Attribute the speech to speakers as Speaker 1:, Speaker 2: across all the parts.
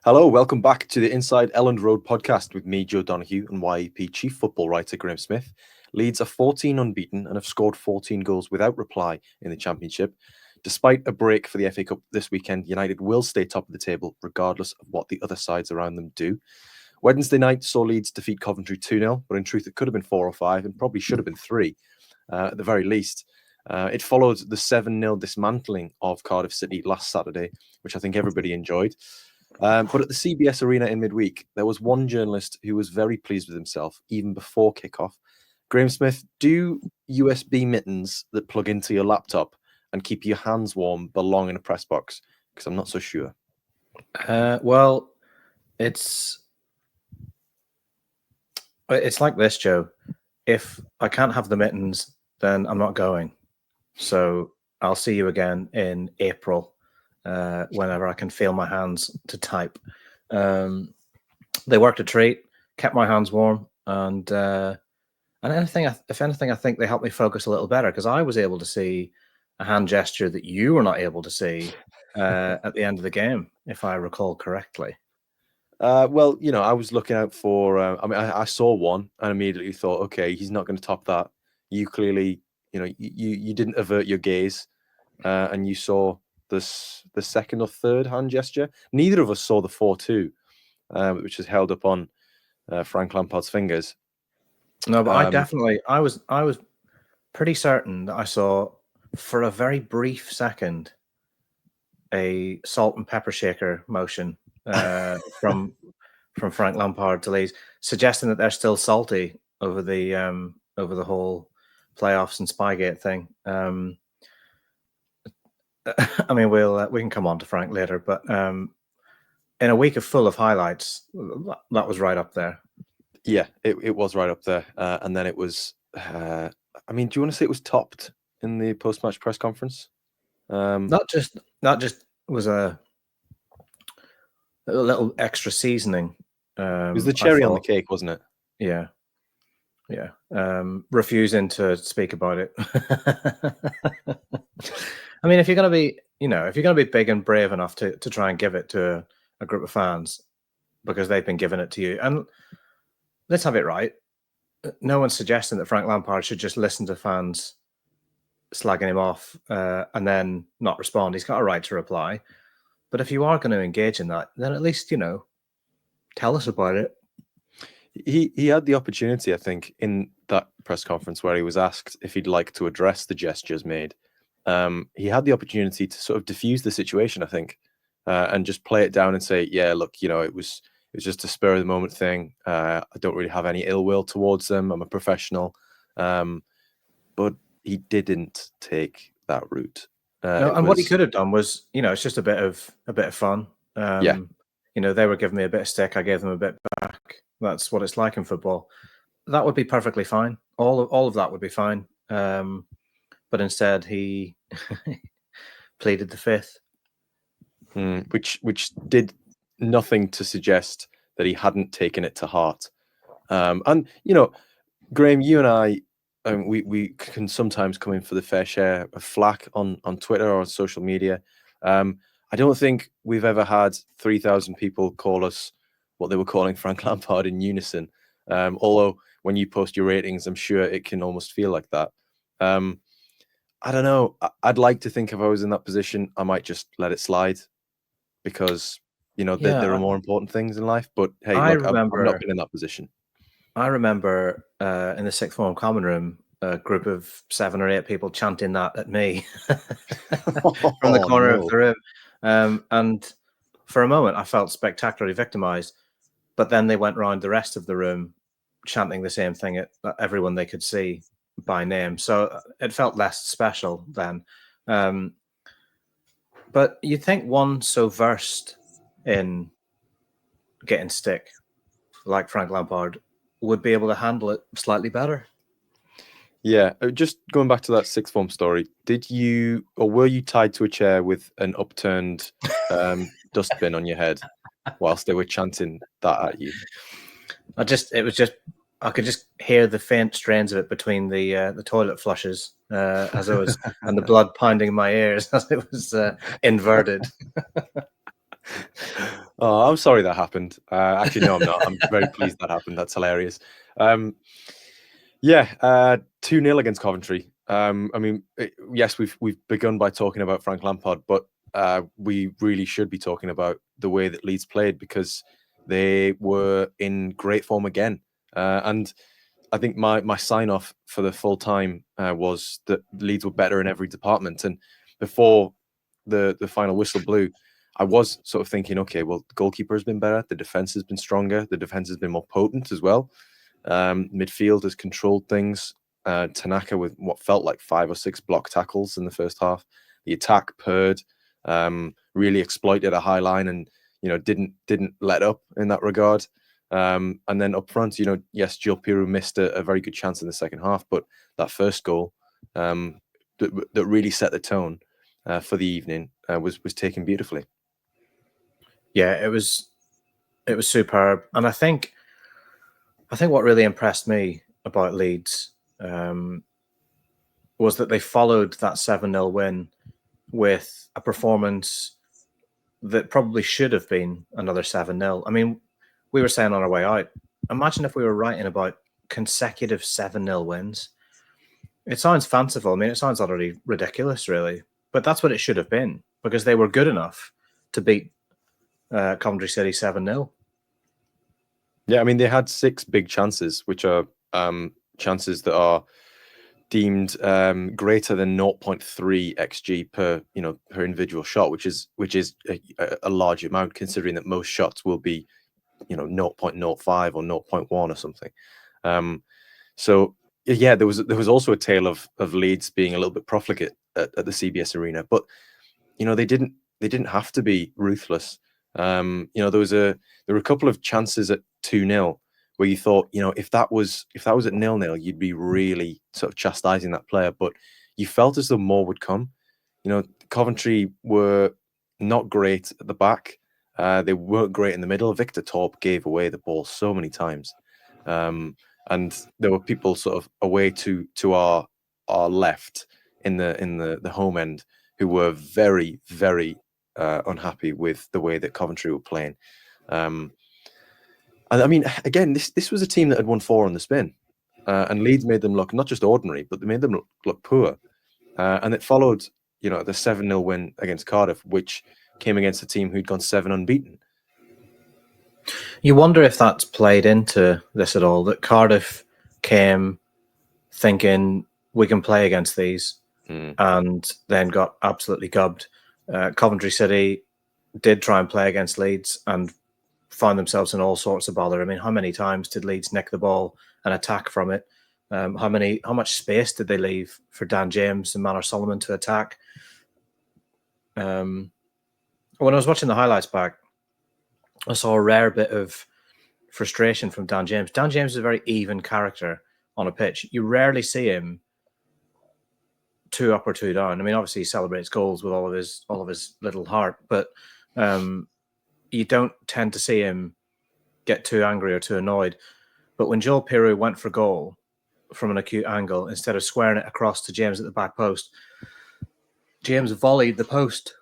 Speaker 1: Hello, welcome back to the Inside Elland Road podcast with me, Joe Donoghue, and YEP chief football writer Graham Smith. Leeds are 14 unbeaten and have scored 14 goals without reply in the Championship. Despite a break for the FA Cup this weekend, United will stay top of the table regardless of what the other sides around them do. Wednesday night saw Leeds defeat Coventry 2-0, but in truth it could have been 4 or 5 and probably should have been 3 at the very least. It followed the 7-0 dismantling of Cardiff City last Saturday, which I think everybody enjoyed. But at the CBS Arena in midweek, there was one journalist who was very pleased with himself, even before kickoff. Graham Smith, do USB mittens that plug into your laptop and keep your hands warm belong in a press box? Because I'm not so sure.
Speaker 2: Well, it's like this, Joe. If I can't have the mittens, then I'm not going. So I'll see you again in April. Whenever I can feel my hands to type. They worked a treat, kept my hands warm, and if anything, I think they helped me focus a little better because I was able to see a hand gesture that you were not able to see at the end of the game, if I recall correctly.
Speaker 1: Well, I was looking out for. I saw one and immediately thought, okay, he's not going to top that. You clearly, you didn't avert your gaze, and you saw the second or third hand gesture. Neither of us saw the 4-2, which is held up on Frank Lampard's fingers.
Speaker 2: No, but I was pretty certain that I saw for a very brief second a salt and pepper shaker motion from Frank Lampard to Leeds, suggesting that they're still salty over the whole playoffs and Spygate thing. I mean, we can come on to Frank later, but in a week full of highlights, that was right up there.
Speaker 1: Yeah, it was right up there, and then it was. Do you want to say it was topped in the post-match press conference?
Speaker 2: Not just was a little extra seasoning.
Speaker 1: It was the cherry on the cake, wasn't it?
Speaker 2: Yeah. Refusing to speak about it. I mean, if you're going to be big and brave enough to try and give it to a group of fans because they've been giving it to you, and let's have it right. No one's suggesting that Frank Lampard should just listen to fans slagging him off and then not respond. He's got a right to reply. But if you are going to engage in that, then at least, tell us about it.
Speaker 1: He had the opportunity, I think, in that press conference where he was asked if he'd like to address the gestures made. He had the opportunity to sort of diffuse the situation, I think, and just play it down and say, yeah, look, it was just a spur of the moment thing. I don't really have any ill will towards them. I'm a professional. But he didn't take that route.
Speaker 2: What he could have done was, it's just a bit of fun.
Speaker 1: Yeah.
Speaker 2: They were giving me a bit of stick. I gave them a bit back. That's what it's like in football. That would be perfectly fine. All of that would be fine. But instead, he pleaded the fifth,
Speaker 1: which did nothing to suggest that he hadn't taken it to heart. And Graham, you and I, we can sometimes come in for the fair share of flack on Twitter or on social media. I don't think we've ever had 3,000 people call us what they were calling Frank Lampard in unison. Although when you post your ratings, I'm sure it can almost feel like that. I don't know. I'd like to think if I was in that position, I might just let it slide because, there are more important things in life. But hey, I've not been in that position.
Speaker 2: I remember in the sixth form common room, a group of 7 or 8 people chanting that at me from the corner of the room. And for a moment, I felt spectacularly victimized. But then they went round the rest of the room chanting the same thing at everyone they could see by name. So it felt less special then. But you'd think one so versed in getting stick like Frank Lampard would be able to handle it slightly better.
Speaker 1: Yeah, just going back to that sixth form story, were you tied to a chair with an upturned dustbin on your head whilst they were chanting that at you?
Speaker 2: I could just hear the faint strains of it between the toilet flushes as it was, and the blood pounding in my ears as it was inverted.
Speaker 1: Oh, I'm sorry that happened. Actually, no, I'm not. I'm very pleased that happened. That's hilarious. Yeah, 2-0 against Coventry. I mean, yes, we've begun by talking about Frank Lampard, but we really should be talking about the way that Leeds played, because they were in great form again. And I think my sign off for the full time was that Leeds were better in every department. And before the final whistle blew, I was sort of thinking, okay, well, the goalkeeper has been better, the defense has been stronger, the defense has been more potent as well. Midfield has controlled things. Tanaka with what felt like 5 or 6 block tackles in the first half. The attack purred, really exploited a high line, and didn't let up in that regard. And then up front, yes, Joe Piru missed a very good chance in the second half, but that first goal that really set the tone for the evening was taken beautifully.
Speaker 2: Yeah, it was superb, and I think what really impressed me about Leeds was that they followed that 7-0 win with a performance that probably should have been another 7-0. I mean, we were saying on our way out, imagine if we were writing about consecutive 7-0 wins. It sounds fanciful. I mean, it sounds utterly ridiculous, really. But that's what it should have been, because they were good enough to beat Coventry City 7-0.
Speaker 1: Yeah, I mean, they had 6 big chances, which are chances that are deemed greater than 0.3 xg per individual shot, which is a large amount, considering that most shots will be 0.05 or 0.1 or something. So yeah, there was also a tale of Leeds being a little bit profligate at the CBS Arena, but they didn't have to be ruthless. There were a couple of chances at 2-0 where you thought, if that was at 0-0, you'd be really sort of chastising that player, but you felt as though more would come. Coventry were not great at the back. They weren't great in the middle. Victor Torp gave away the ball so many times. And there were people sort of away to our left in the home end who were very, very unhappy with the way that Coventry were playing. And I mean, again, this was a team that had won 4 on the spin, and Leeds made them look not just ordinary, but they made them look poor. And it followed, the 7-0 win against Cardiff, which came against a team who'd gone 7 unbeaten.
Speaker 2: You wonder if that's played into this at all, that Cardiff came thinking we can play against these, and then got absolutely gubbed. Coventry City did try and play against Leeds and found themselves in all sorts of bother. I mean, how many times did Leeds nick the ball and attack from it? How much space did they leave for Dan James and Manor Solomon to attack? When I was watching the highlights back, I saw a rare bit of frustration from Dan James. Dan James is a very even character on a pitch. You rarely see him 2 up or 2 down. I mean, obviously he celebrates goals with all of his little heart, but you don't tend to see him get too angry or too annoyed. But when Joel Piru went for goal from an acute angle, instead of squaring it across to James at the back post, James volleyed the post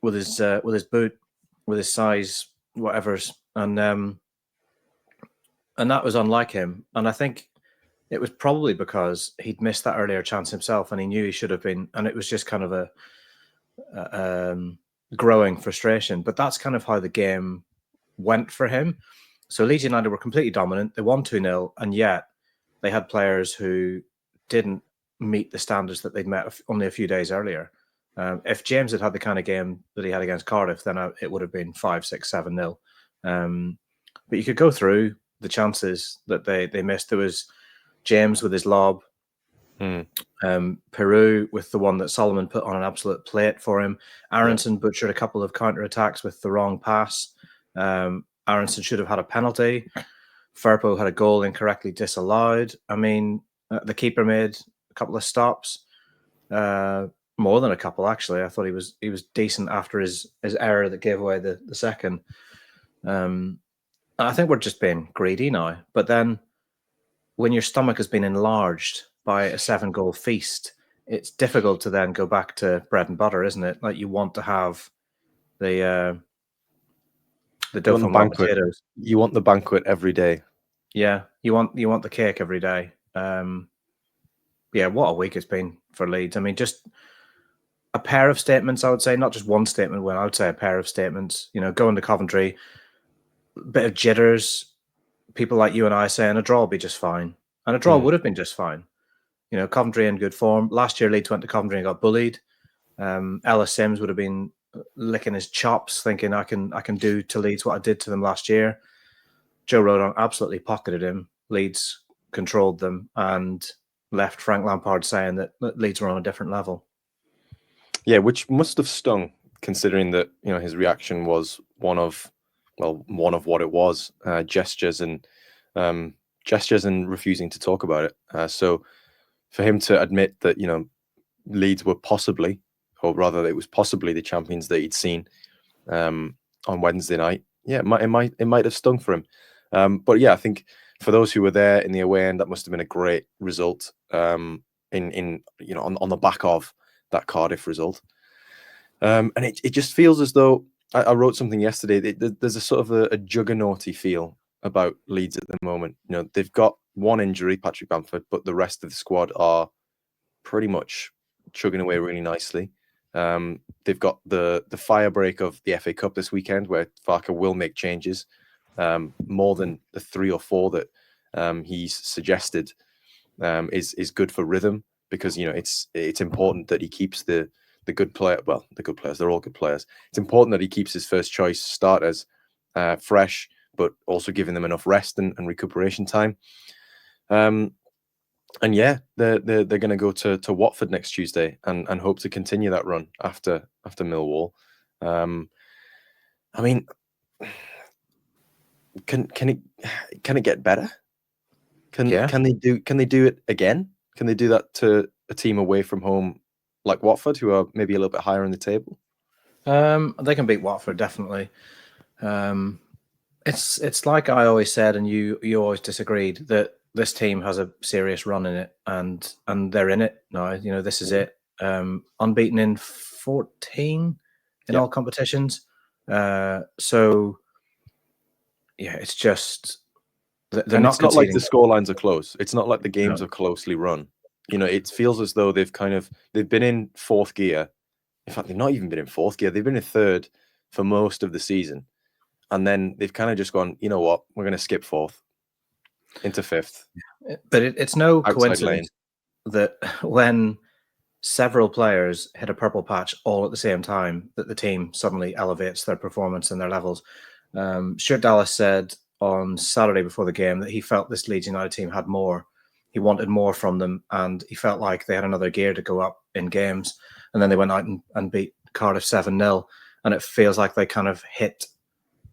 Speaker 2: with his boot, with his size, whatever's, and that was unlike him. And I think it was probably because he'd missed that earlier chance himself, and he knew he should have been. And it was just kind of a growing frustration. But that's kind of how the game went for him. So Leeds United were completely dominant. They won 2-0, and yet they had players who didn't meet the standards that they'd met only a few days earlier. If James had the kind of game that he had against Cardiff, then it would have been 5, 6, 7-0. But you could go through the chances that they missed. There was James with his lob, Piru with the one that Solomon put on an absolute plate for him. Aronson butchered a couple of counter-attacks with the wrong pass. Aronson should have had a penalty. Firpo had a goal incorrectly disallowed. I mean, the keeper made a couple of stops. More than a couple, actually. I thought he was decent after his error that gave away the second. I think we're just being greedy now. But then when your stomach has been enlarged by a 7-goal feast, it's difficult to then go back to bread and butter, isn't it? Like, you want to have the The
Speaker 1: You
Speaker 2: dough
Speaker 1: want the
Speaker 2: from white
Speaker 1: banquet.
Speaker 2: potatoes.
Speaker 1: You want the banquet every day.
Speaker 2: Yeah, you want the cake every day. Yeah, what a week it's been for Leeds. I mean, just a pair of statements, I would say, not just one statement. Well, I would say a pair of statements. Going to Coventry, a bit of jitters. People like you and I saying a draw will be just fine, and a draw would have been just fine. Coventry in good form. Last year, Leeds went to Coventry and got bullied. Ellis Sims would have been licking his chops, thinking I can do to Leeds what I did to them last year. Joe Rodon absolutely pocketed him. Leeds controlled them and left Frank Lampard saying that Leeds were on a different level.
Speaker 1: Yeah, which must have stung, considering that his reaction was one of what it was, gestures and refusing to talk about it. So for him to admit that Leeds were possibly, or rather, it was possibly the champions that he'd seen on Wednesday night. Yeah, it might have stung for him. But yeah, I think for those who were there in the away end, that must have been a great result. On the back of that Cardiff result, and it just feels as though I wrote something yesterday. There's a sort of a juggernauty feel about Leeds at the moment. They've got one injury, Patrick Bamford, but the rest of the squad are pretty much chugging away really nicely. They've got the fire break of the FA Cup this weekend, where Farke will make changes, more than the 3 or 4 that he's suggested is good for rhythm, because it's important that he keeps the good player. Well, the good players, they're all good players. It's important that he keeps his first choice starters fresh, but also giving them enough rest and recuperation time. And yeah, they're going to go to Watford next Tuesday and hope to continue that run after Millwall. I mean, can it get better? Can they do it again? Can they do that to a team away from home like Watford, who are maybe a little bit higher in the table?
Speaker 2: They can beat Watford, definitely. It's like I always said, and you always disagreed, that this team has a serious run in it, and they're in it now. This is it. Unbeaten in 14 in all competitions. So yeah, it's just they're not.
Speaker 1: It's not like the scorelines are close. It's not like the games are closely run. It feels as though they've been in fourth gear. In fact, they've not even been in fourth gear. They've been in third for most of the season. And then they've kind of just gone, you know what, we're going to skip fourth into fifth.
Speaker 2: But it's no coincidence that when several players hit a purple patch all at the same time, that the team suddenly elevates their performance and their levels. Stuart Dallas said on Saturday before the game that he felt this Leeds United team had more. He wanted more from them, and he felt like they had another gear to go up in games. And then they went out and beat Cardiff 7-0, and it feels like they kind of hit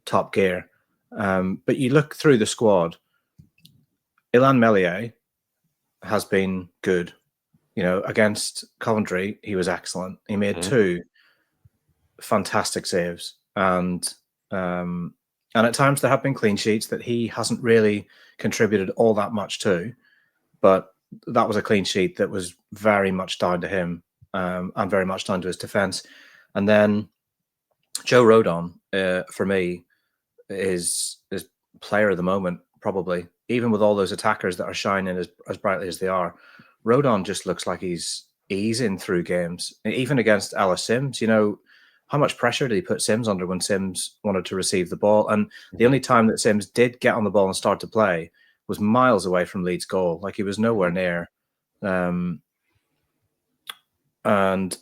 Speaker 2: top gear. But you look through the squad, Illan Meslier has been good. Against Coventry, he was excellent. He made 2 fantastic saves, and at times there have been clean sheets that he hasn't really contributed all that much to, but that was a clean sheet that was very much down to him, and very much down to his defence. And then Joe Rodon, for me, is player of the moment, probably, even with all those attackers that are shining as brightly as they are. Rodon just looks like he's easing through games, even against Ellis Sims. How much pressure did he put Sims under when Sims wanted to receive the ball? And the only time that Sims did get on the ball and start to play was miles away from Leeds' goal. Like, he was nowhere near. And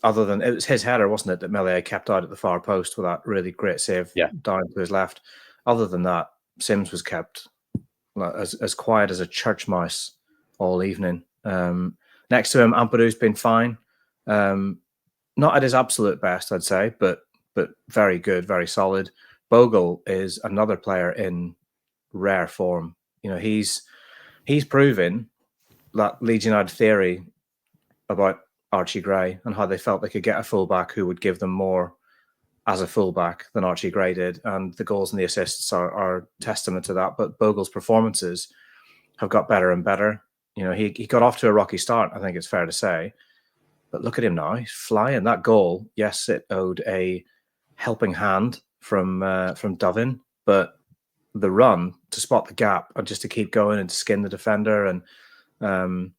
Speaker 2: other than, it was his header, wasn't it, that Meslier kept out at the far post with that really great save down to his left. Other than that, Sims was kept as quiet as a church mouse all evening. Next to him, Ampadu's been fine. Not at his absolute best, I'd say, but very good, very solid. Bogle is another player in rare form. He's proven that Leeds United theory about Archie Gray and how they felt they could get a fullback who would give them more as a fullback than Archie Gray did, and the goals and the assists are testament to that. But Bogle's performances have got better and better. He got off to a rocky start, I think it's fair to say. But look at him now. He's flying. That goal, yes, it owed a helping hand from Dovin, but the run to spot the gap and just to keep going and to skin the defender and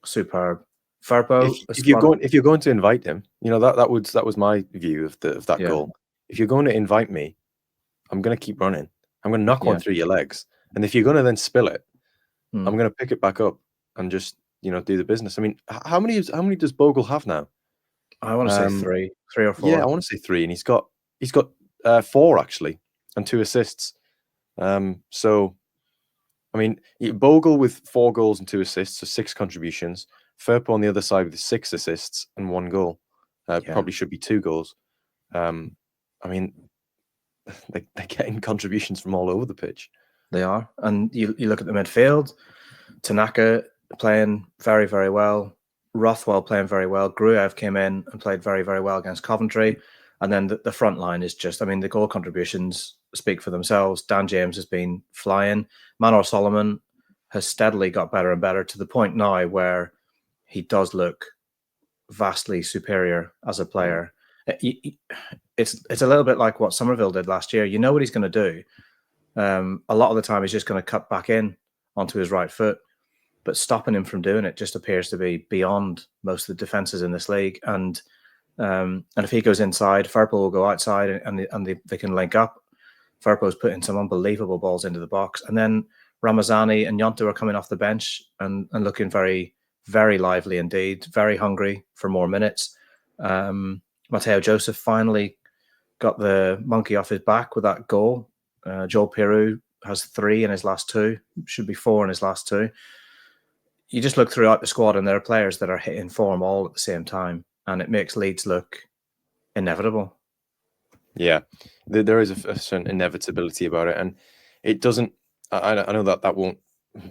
Speaker 2: superb. Firpo,
Speaker 1: If you're going to invite him, that was my view of that goal. If you're going to invite me, I'm going to keep running. I'm going to knock one through your legs, and if you're going to then spill it, I'm going to pick it back up and just do the business. I mean, how many does Bogle have now?
Speaker 2: I want to say three or four.
Speaker 1: Yeah, I want to say 3, and he's got 4 actually, and 2 assists. So, I mean, Bogle with 4 goals and 2 assists, so 6 contributions. Firpo on the other side with 6 assists and 1 goal. Probably should be 2 goals. I mean, they're getting contributions from all over the pitch.
Speaker 2: They are. And you look at the midfield, Tanaka playing very, very well. Rothwell playing very well. Gruev came in and played very, very well against Coventry. And then the front line is just, I mean, the goal contributions speak for themselves. Dan James has been flying. Manor Solomon has steadily got better and better to the point now where he does look vastly superior as a player. It's a little bit like what Somerville did last year. You know what he's going to do. A lot of the time he's just going to cut back in onto his right foot, but stopping him from doing it just appears to be beyond most of the defenses in this league. And if he goes inside, Firpo will go outside and they can link up. Firpo's putting some unbelievable balls into the box. And then Ramazani and Yonto are coming off the bench and looking very, very lively indeed, very hungry for more minutes. Mateo Joseph finally got the monkey off his back with that goal. Joel Peru has 3 in his last 2, should be 4 in his last 2. You just look throughout the squad and there are players that are hitting form all at the same time, and it makes Leeds look inevitable.
Speaker 1: Yeah, there is a certain inevitability about it, and it doesn't. I know that won't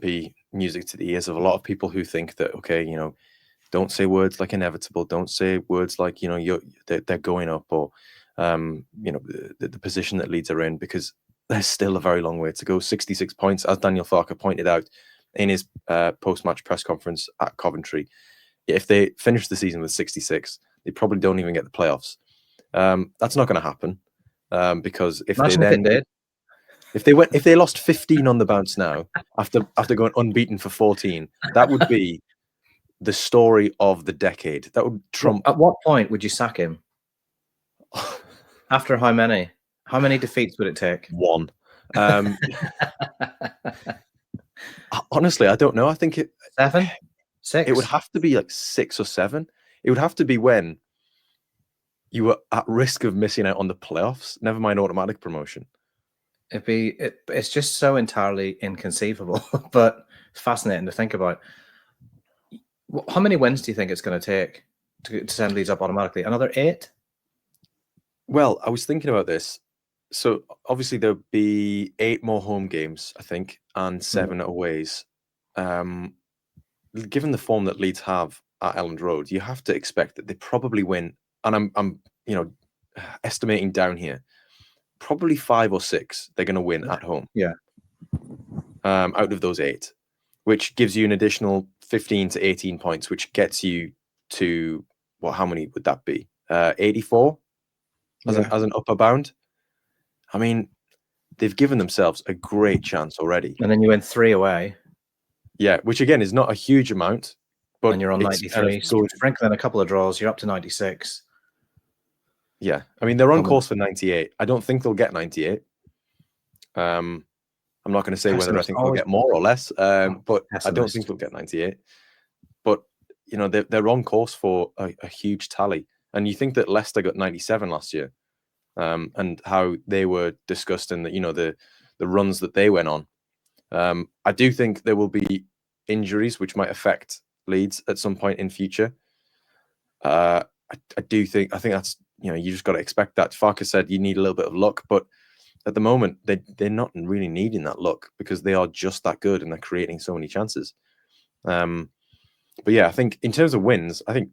Speaker 1: be music to the ears of a lot of people who think that, okay, don't say words like inevitable, don't say words like they're going up, or the position that Leeds are in, because there's still a very long way to go. 66 points, as Daniel Farke pointed out in his post-match press conference at Coventry. If they finish the season with 66, they probably don't even get the playoffs. That's not going to happen because if they lost 15 on the bounce now after going unbeaten for 14, that would be the story of the decade. That would trump.
Speaker 2: At what point would you sack him? After how many? How many defeats would it take?
Speaker 1: 1. Honestly, I don't know. I think
Speaker 2: 7, 6.
Speaker 1: It would have to be like 6 or 7. It would have to be when you were at risk of missing out on the playoffs. Never mind automatic promotion.
Speaker 2: It's just so entirely inconceivable, but it's fascinating to think about. How many wins do you think it's going to take to send Leeds up automatically? Another 8?
Speaker 1: Well, I was thinking about this. So obviously there'll be 8 more home games, I think, and 7 aways. Given the form that Leeds have at Elland Road, you have to expect that they probably win. And I'm estimating down here, probably 5 or 6 they're going to win at home.
Speaker 2: Yeah.
Speaker 1: Out of those 8, which gives you an additional 15 to 18 points, which gets you to how many would that be? 84 as an upper bound. I mean, they've given themselves a great chance already.
Speaker 2: And then you win 3 away.
Speaker 1: Yeah, which again is not a huge amount, but
Speaker 2: and you're on 93. So sprinkling a couple of draws, you're up to 96.
Speaker 1: Yeah, I mean, they're on course for 98. I don't think they'll get 98. I'm not going to say whether I think they'll get more or less, but I don't think they'll get 98. But they're on course for a huge tally. And you think that Leicester got 97 last year, and how they were discussed in the runs that they went on. I do think there will be injuries which might affect Leeds at some point in future. I think that's you just got to expect that. Farke said you need a little bit of luck, but at the moment they're not really needing that luck because they are just that good and they're creating so many chances. But yeah, I think in terms of wins, I think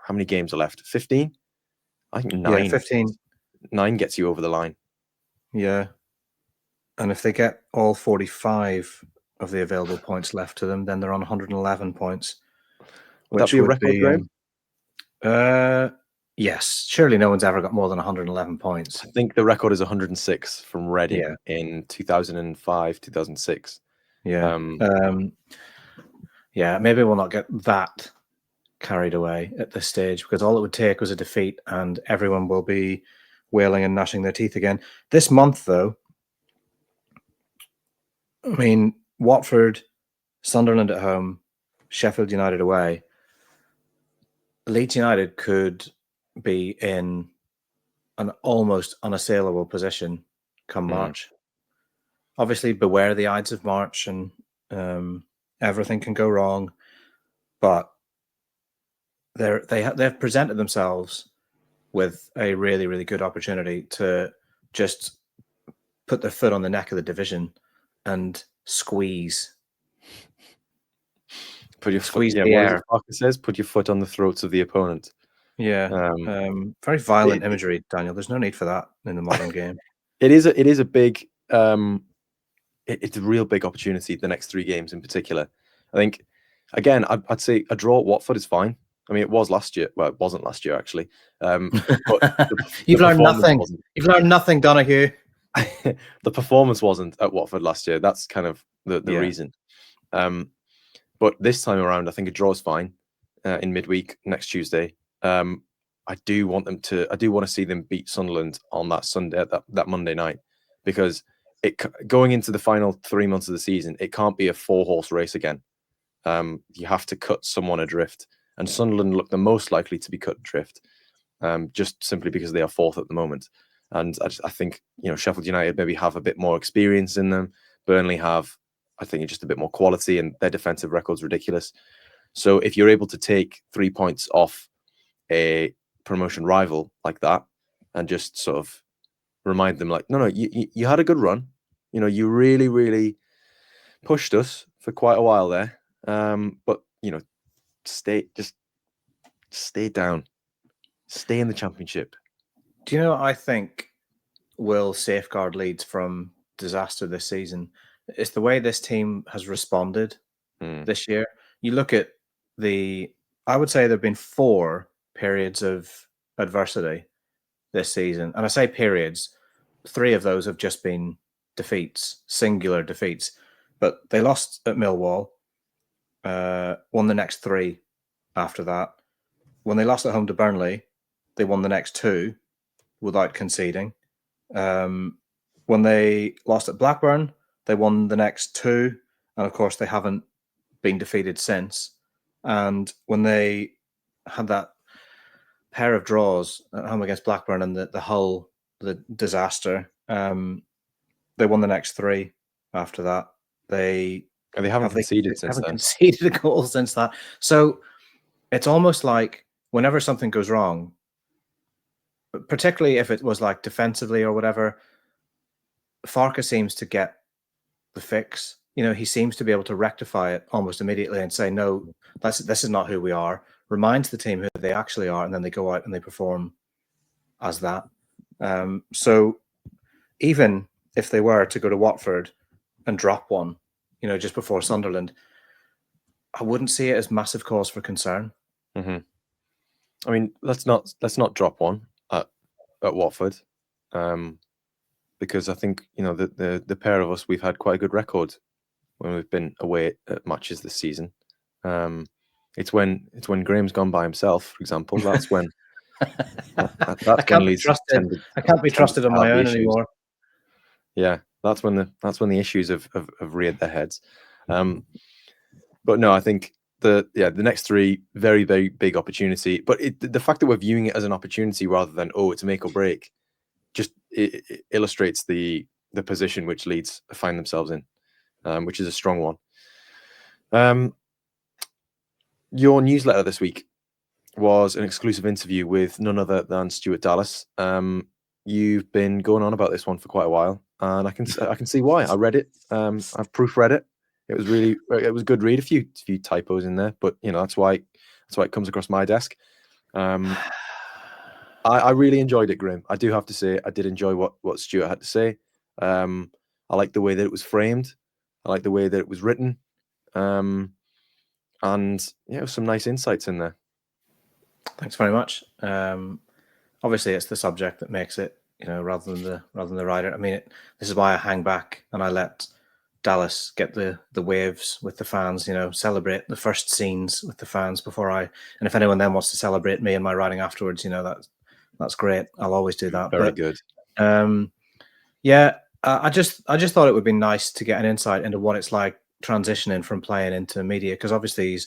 Speaker 1: how many games are left? 15. I think 9.
Speaker 2: 15.
Speaker 1: 9 gets you over the line.
Speaker 2: Yeah. And if they get all 45 of the available points left to them, then they're on 111 points.
Speaker 1: Would that be a record, Graham?
Speaker 2: Yes, surely no one's ever got more than 111 points.
Speaker 1: I think the record is 106 from Reading in 2005, 2006.
Speaker 2: Yeah. Yeah, maybe we'll not get that carried away at this stage, because all it would take was a defeat and everyone will be wailing and gnashing their teeth again. This month, though, I mean, Watford, Sunderland at home, Sheffield United away. Leeds United could be in an almost unassailable position come March. Obviously, beware the Ides of March, and everything can go wrong. But they've presented themselves with a really, really good opportunity to just put their foot on the neck of the division and squeeze.
Speaker 1: Squeeze the air. What says, put your foot on the throats of the opponent.
Speaker 2: Yeah. Very violent imagery, Daniel. There's no need for that in the modern game.
Speaker 1: It is a big it's a real big opportunity, the next 3 games in particular. I think, again, I'd say a draw at Watford is fine. I mean, it was last year. Well, it wasn't last year, actually. But
Speaker 2: You've learned nothing. You've learned nothing, Donahue.
Speaker 1: The performance wasn't at Watford last year. That's kind of the reason. But this time around, I think a draw is fine in midweek next Tuesday. I do want to see them beat Sunderland on that Sunday, that Monday night, because going into the final 3 months of the season, it can't be a 4-horse race again. You have to cut someone adrift, and Sunderland look the most likely to be cut adrift, just simply because they are 4th at the moment. And I think Sheffield United maybe have a bit more experience in them. Burnley have, I think, just a bit more quality, and their defensive record's ridiculous. So if you're able to take 3 points off a promotion rival like that, and just sort of remind them, like, no, you had a good run. You really, really pushed us for quite a while there. But stay down, stay in the Championship.
Speaker 2: Do you know what I think will safeguard Leeds from disaster this season? It's the way this team has responded this year. You look at I would say there have been 4 periods of adversity this season. And I say periods, 3 of those have just been defeats, singular defeats. But they lost at Millwall, won the next 3 after that. When they lost at home to Burnley, they won the next 2 without conceding. When they lost at Blackburn, they won the next 2. And of course, they haven't been defeated since. And when they had that pair of draws at home against Blackburn and the disaster, they won the next 3 after that. They
Speaker 1: haven't conceded since then.
Speaker 2: Conceded a goal since that. So it's almost like whenever something goes wrong, particularly if it was like defensively or whatever, Farke seems to get the fix. He seems to be able to rectify it almost immediately and say, no, this is not who we are. Reminds the team who they actually are, and then they go out and they perform as that. So even if they were to go to Watford and drop one, just before Sunderland, I wouldn't see it as massive cause for concern.
Speaker 1: Mm-hmm. I mean, let's not drop one at Watford, because I think the pair of us, we've had quite a good record when we've been away at matches this season. It's when Graham's gone by himself, for example. That's when
Speaker 2: I can't be trusted on my own anymore.
Speaker 1: Yeah, that's when the issues have reared their heads. But no, I think the next 3, very, very big opportunity. But the fact that we're viewing it as an opportunity rather than it's make or break, just it illustrates the position which Leeds find themselves in, which is a strong one. Your newsletter this week was an exclusive interview with none other than Stuart Dallas. You've been going on about this one for quite a while, and I can see why. I read it. I've proofread it. It was a good read. A few typos in there, but that's why it comes across my desk. I really enjoyed it, Graham. I do have to say I did enjoy what Stuart had to say. I like the way that it was framed. I like the way that it was written. And some nice insights in there.
Speaker 2: Thanks very much. obviously it's the subject that makes it, rather than the writer. I mean, this is why I hang back and I let Dallas get the waves with the fans, celebrate the first scenes with the fans before and if anyone then wants to celebrate me and my writing afterwards, that's great. I'll always do that.
Speaker 1: Very good.
Speaker 2: Yeah, I just thought it would be nice to get an insight into what it's like transitioning from playing into media, because obviously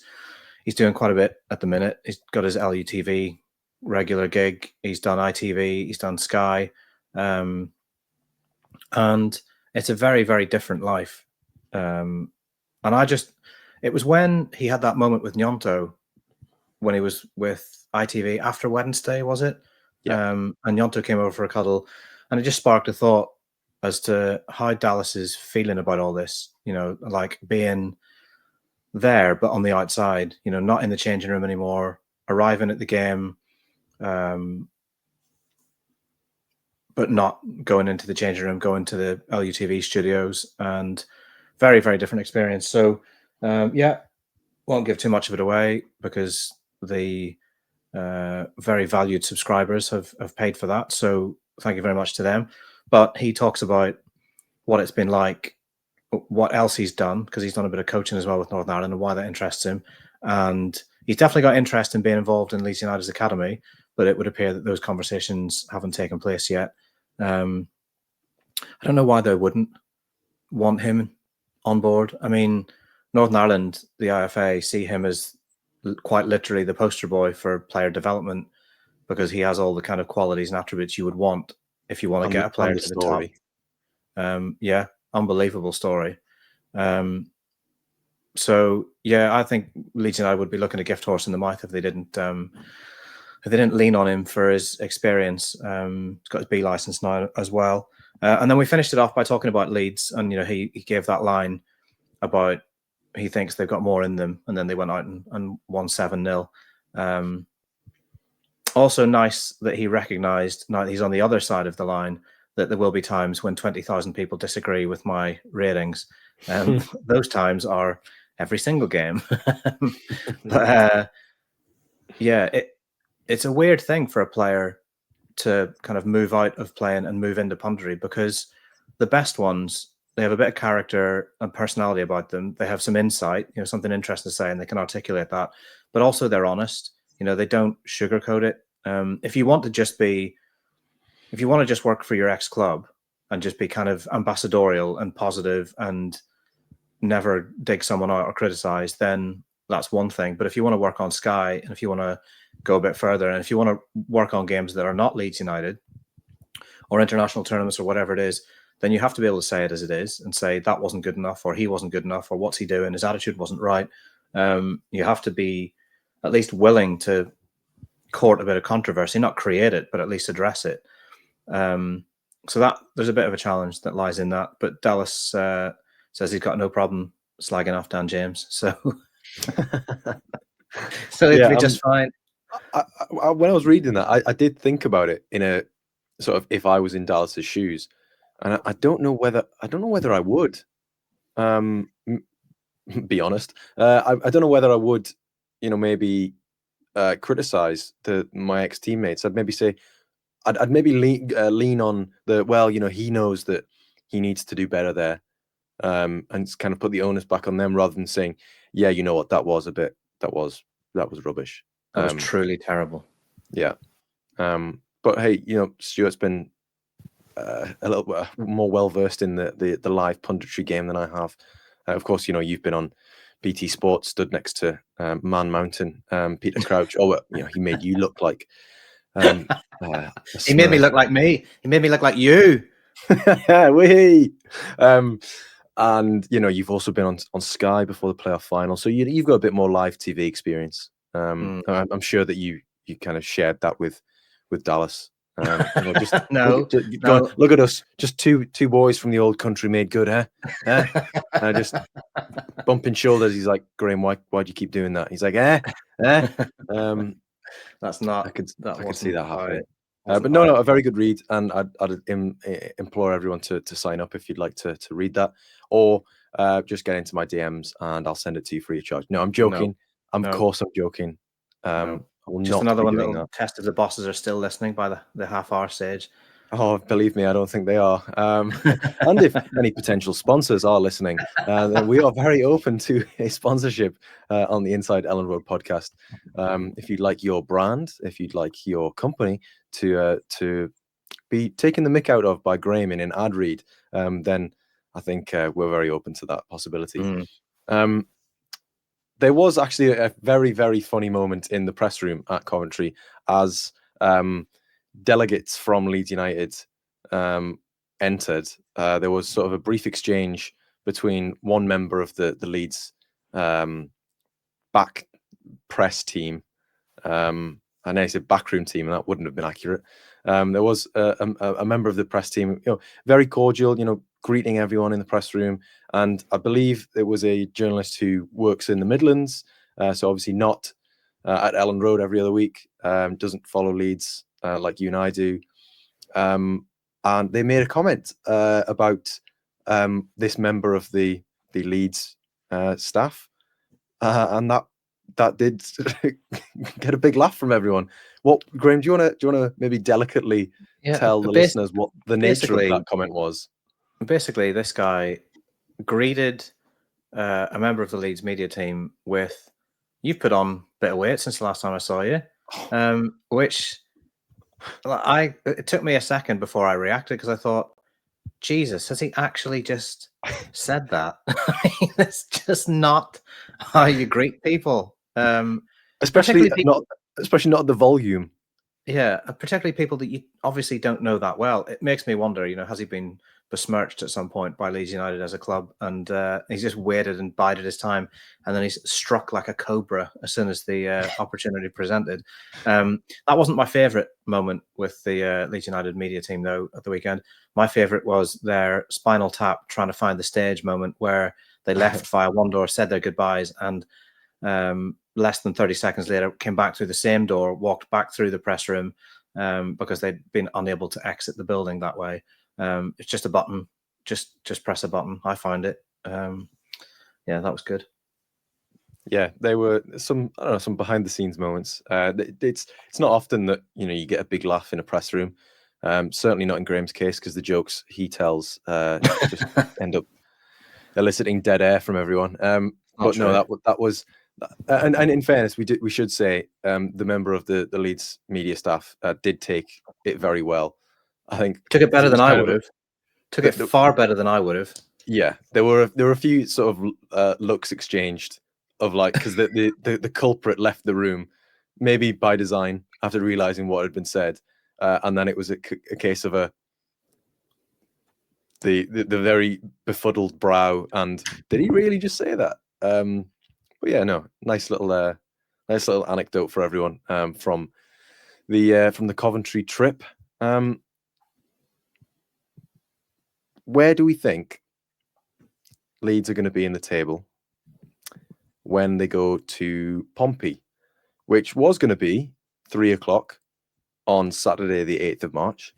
Speaker 2: he's doing quite a bit at the minute. He's got his LUTV regular gig. He's done ITV. He's done Sky, and it's a very, very different life. And it was when he had that moment with Gnonto, when he was with ITV after Wednesday, was it?
Speaker 1: Yeah.
Speaker 2: And Gnonto came over for a cuddle, and it just sparked a thought as to how Dallas is feeling about all this, like being there, but on the outside, not in the changing room anymore, arriving at the game, but not going into the changing room, going to the LUTV studios, and very, very different experience. So, won't give too much of it away because the very valued subscribers have paid for that. So thank you very much to them. But he talks about what it's been like, what else he's done, because he's done a bit of coaching as well with Northern Ireland, and why that interests him. And he's definitely got interest in being involved in Leeds United's academy, but it would appear that those conversations haven't taken place yet. I don't know why they wouldn't want him on board. I mean, Northern Ireland, the IFA, see him as quite literally the poster boy for player development, because he has all the kind of qualities and attributes you would want if you want to get a player to the top. Unbelievable story. So I think Leeds United would be looking a gift horse in the mouth if they didn't lean on him for his experience. He's got his B license now as well. And then we finished it off by talking about Leeds, and he gave that line about he thinks they've got more in them, and then they went out and won 7-0. Also nice that he recognised, now that he's on the other side of the line, that there will be times when 20,000 people disagree with my ratings. Those times are every single game. But it's a weird thing for a player to kind of move out of playing and move into punditry, because the best ones, they have a bit of character and personality about them. They have some insight, something interesting to say, and they can articulate that. But also they're honest. They don't sugarcoat it. If you want to just work for your ex-club and just be kind of ambassadorial and positive and never dig someone out or criticize, then that's one thing. But if you want to work on Sky, and if you want to go a bit further, and if you want to work on games that are not Leeds United or international tournaments or whatever it is, then you have to be able to say it as it is and say that wasn't good enough, or he wasn't good enough, or what's he doing, his attitude wasn't right. You have to be at least willing to court a bit of controversy, not create it, but at least address it. So that there's a bit of a challenge that lies in that. But Dallas says he's got no problem slagging off Dan James, so it'll be just fine.
Speaker 1: When I was reading that, I did think about it in a sort of, if I was in Dallas's shoes, and I don't know whether I would. Be honest, I don't know whether I would, maybe criticize my ex teammates. I'd maybe say, I'd maybe lean on the, he knows that he needs to do better there, and kind of put the onus back on them, rather than saying, yeah, you know what, that was rubbish.
Speaker 2: That was truly terrible.
Speaker 1: Yeah. But hey, Stuart's been a little bit more well versed in the live punditry game than I have. Of course, you've been on BT Sports, stood next to Man Mountain, Peter Crouch. He made you look like.
Speaker 2: He made me look like me. He made me look like you.
Speaker 1: Wee. And you've also been on Sky before the playoff final, so you've got a bit more live TV experience. I'm sure that you kind of shared that with Dallas. Just look at us, just two boys from the old country made good, just bumping shoulders. He's like, Graham, why do you keep doing that? He's like,
Speaker 2: that's not.
Speaker 1: I could see that happening. But no, a very good read, and I'd implore everyone to sign up if you'd like to read that, or just get into my DMs and I'll send it to you free of charge. No, I'm joking. Of course I'm joking. I will
Speaker 2: Just
Speaker 1: not
Speaker 2: another
Speaker 1: be
Speaker 2: one
Speaker 1: doing
Speaker 2: that'll
Speaker 1: that.
Speaker 2: test if the bosses are still listening by the half-hour stage.
Speaker 1: Oh, believe me, I don't think they are. And if any potential sponsors are listening, then we are very open to a sponsorship on the Inside Ellen Road podcast. If you'd like your brand, if you'd like your company to be taken the mick out of by Graham in an ad read, then I think we're very open to that possibility. There was actually a very, very funny moment in the press room at Coventry as delegates from Leeds United entered. There was sort of a brief exchange between one member of the Leeds back press team. I know I said backroom team, and that wouldn't have been accurate. There was a member of the press team, very cordial, greeting everyone in the press room. And I believe it was a journalist who works in the Midlands, so obviously not at Ellen Road every other week, doesn't follow Leeds like you and I do. And they made a comment about this member of the Leeds staff, and that did get a big laugh from everyone. What, Graham? Do you want to maybe delicately tell the listeners what the nature of that comment was?
Speaker 2: Basically, this guy greeted a member of the Leeds media team with, "You've put on a bit of weight since the last time I saw you," which it took me a second before I reacted, because I thought, Jesus, has he actually just said that? That's just not how you greet people.
Speaker 1: Especially not the volume.
Speaker 2: Yeah, particularly people that you obviously don't know that well. It makes me wonder, has he been besmirched at some point by Leeds United as a club, and he's just waited and bided his time, and then he's struck like a cobra as soon as the opportunity presented. That wasn't my favourite moment with the Leeds United media team, though, at the weekend. My favourite was their Spinal Tap trying to find the stage moment, where they left via one door, said their goodbyes, and less than 30 seconds later came back through the same door, walked back through the press room, because they'd been unable to exit the building that way. It's just a button, just press a button. I find it. Yeah, that was good.
Speaker 1: Yeah, there were some behind the scenes moments. It's not often that you get a big laugh in a press room. Certainly not in Graham's case, because the jokes he tells just end up eliciting dead air from everyone. But no, that was. And in fairness, we should say the member of the Leeds media staff did take it very well. I think
Speaker 2: took it better than I would have. Took it far better than I would have.
Speaker 1: Yeah, there were a few sort of looks exchanged of because the culprit left the room, maybe by design, after realizing what had been said, and then it was a case of the very befuddled brow, and did he really just say that? But yeah, no, nice little anecdote for everyone from the Coventry trip. Where do we think Leeds are going to be in the table when they go to Pompey, which was going to be 3:00 on Saturday, the 8th of March?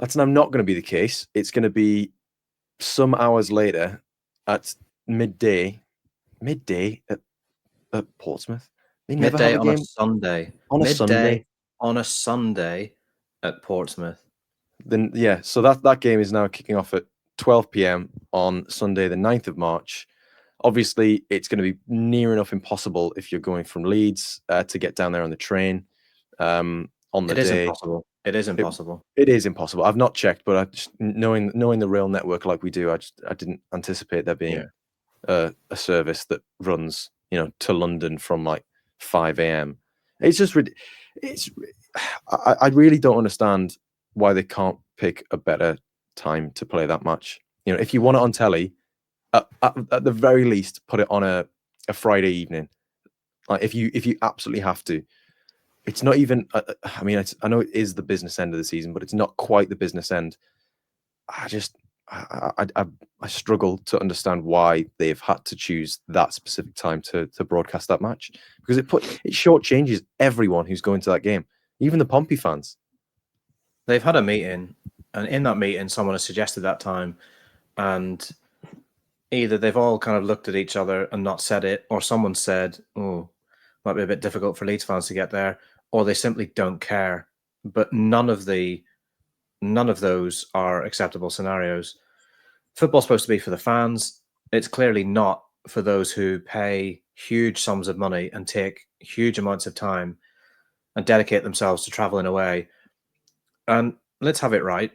Speaker 1: That's now not going to be the case. It's going to be some hours later at midday at Portsmouth. They never
Speaker 2: midday
Speaker 1: have a game
Speaker 2: on a Sunday. On a Sunday at Portsmouth.
Speaker 1: Then yeah, so that game is now kicking off at 12 p.m. on Sunday, the 9th of March. Obviously, it's going to be near enough impossible if you're going from Leeds to get down there on the train on the day.
Speaker 2: Impossible. It is impossible.
Speaker 1: It is impossible. I've not checked, but I just, knowing the rail network like we do, I didn't anticipate there being a service that runs to London from 5 a.m. It's just I really don't understand why they can't pick a better time to play that match. If you want it on telly, at the very least, put it on a Friday evening. If you absolutely have to. It's not even. I know it is the business end of the season, but it's not quite the business end. I struggle to understand why they've had to choose that specific time to broadcast that match, because it shortchanges everyone who's going to that game, even the Pompey fans.
Speaker 2: They've had a meeting, and in that meeting, someone has suggested that time, and either they've all kind of looked at each other and not said it, or someone said, "Oh, might be a bit difficult for Leeds fans to get there, or they simply don't care. But none of those are acceptable scenarios. Football's supposed to be for the fans. It's clearly not for those who pay huge sums of money and take huge amounts of time and dedicate themselves to traveling away. And let's have it right.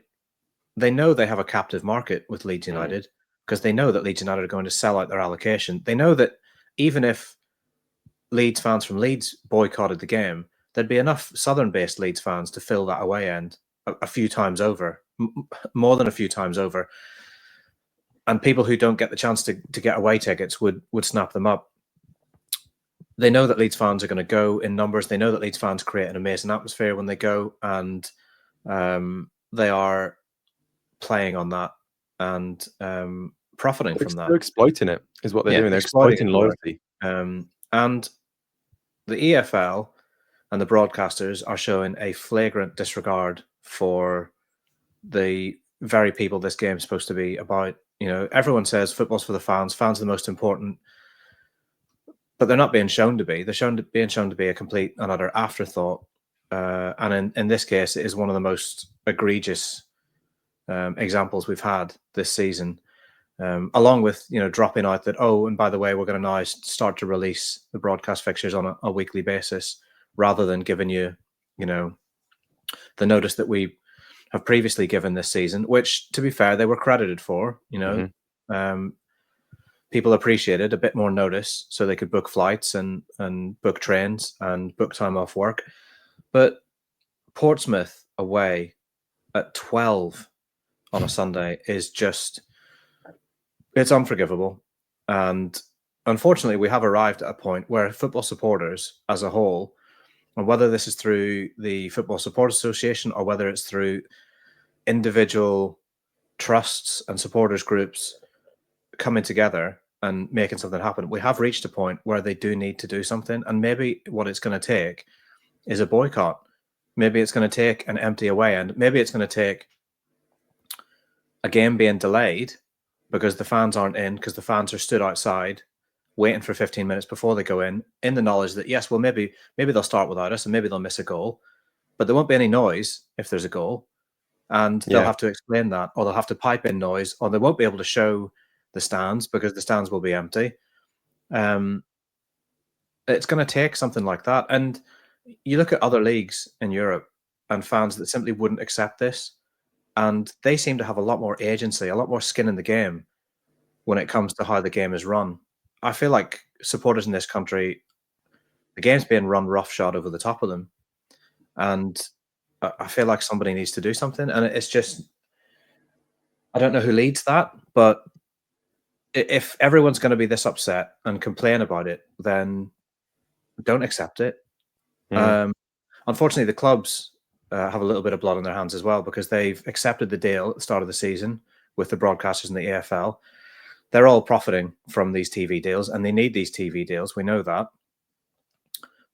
Speaker 2: They know they have a captive market with Leeds United because they know that Leeds United are going to sell out their allocation. They know that even if Leeds fans from Leeds boycotted the game, there'd be enough Southern-based Leeds fans to fill that away end a few times over, more than a few times over. And people who don't get the chance to get away tickets would snap them up. They know that Leeds fans are going to go in numbers. They know that Leeds fans create an amazing atmosphere when they go, and they are playing on that and profiting from that.
Speaker 1: They're exploiting it, is what they're doing. They're exploiting loyalty.
Speaker 2: And the EFL and the broadcasters are showing a flagrant disregard for the very people this game is supposed to be about. Everyone says football's for the fans. Fans are the most important. But they're not being shown to be. They're being shown to be a complete and utter afterthought. And in this case, it is one of the most egregious examples we've had this season. Along with dropping out that, and by the way, we're going to now start to release the broadcast fixtures on a weekly basis, rather than giving you the notice that we have previously given this season, which, to be fair, they were credited for. People appreciated a bit more notice so they could book flights and book trains and book time off work. But Portsmouth away at 12 on a Sunday is just, it's unforgivable. And unfortunately, we have arrived at a point where football supporters as a whole, and whether this is through the Football Supporters Association or whether it's through individual trusts and supporters groups coming together and making something happen, we have reached a point where they do need to do something. And maybe what it's going to take is a boycott. Maybe it's going to take an empty away end. Maybe it's going to take a game being delayed because the fans aren't in, because the fans are stood outside waiting for 15 minutes before they go in the knowledge that, yes, well, maybe they'll start without us and maybe they'll miss a goal, but there won't be any noise if there's a goal. And they'll have to explain that, or they'll have to pipe in noise, or they won't be able to show the stands because the stands will be empty. It's going to take something like that. And you look at other leagues in Europe and fans that simply wouldn't accept this, and they seem to have a lot more agency, a lot more skin in the game when it comes to how the game is run. I feel like supporters in this country, the game's being run roughshod over the top of them. And I feel like somebody needs to do something. And it's just, I don't know who leads that, but if everyone's going to be this upset and complain about it, then don't accept it. Unfortunately, the clubs have a little bit of blood on their hands as well, because they've accepted the deal at the start of the season with the broadcasters in the AFL. They're all profiting from these TV deals, and they need these TV deals. We know that.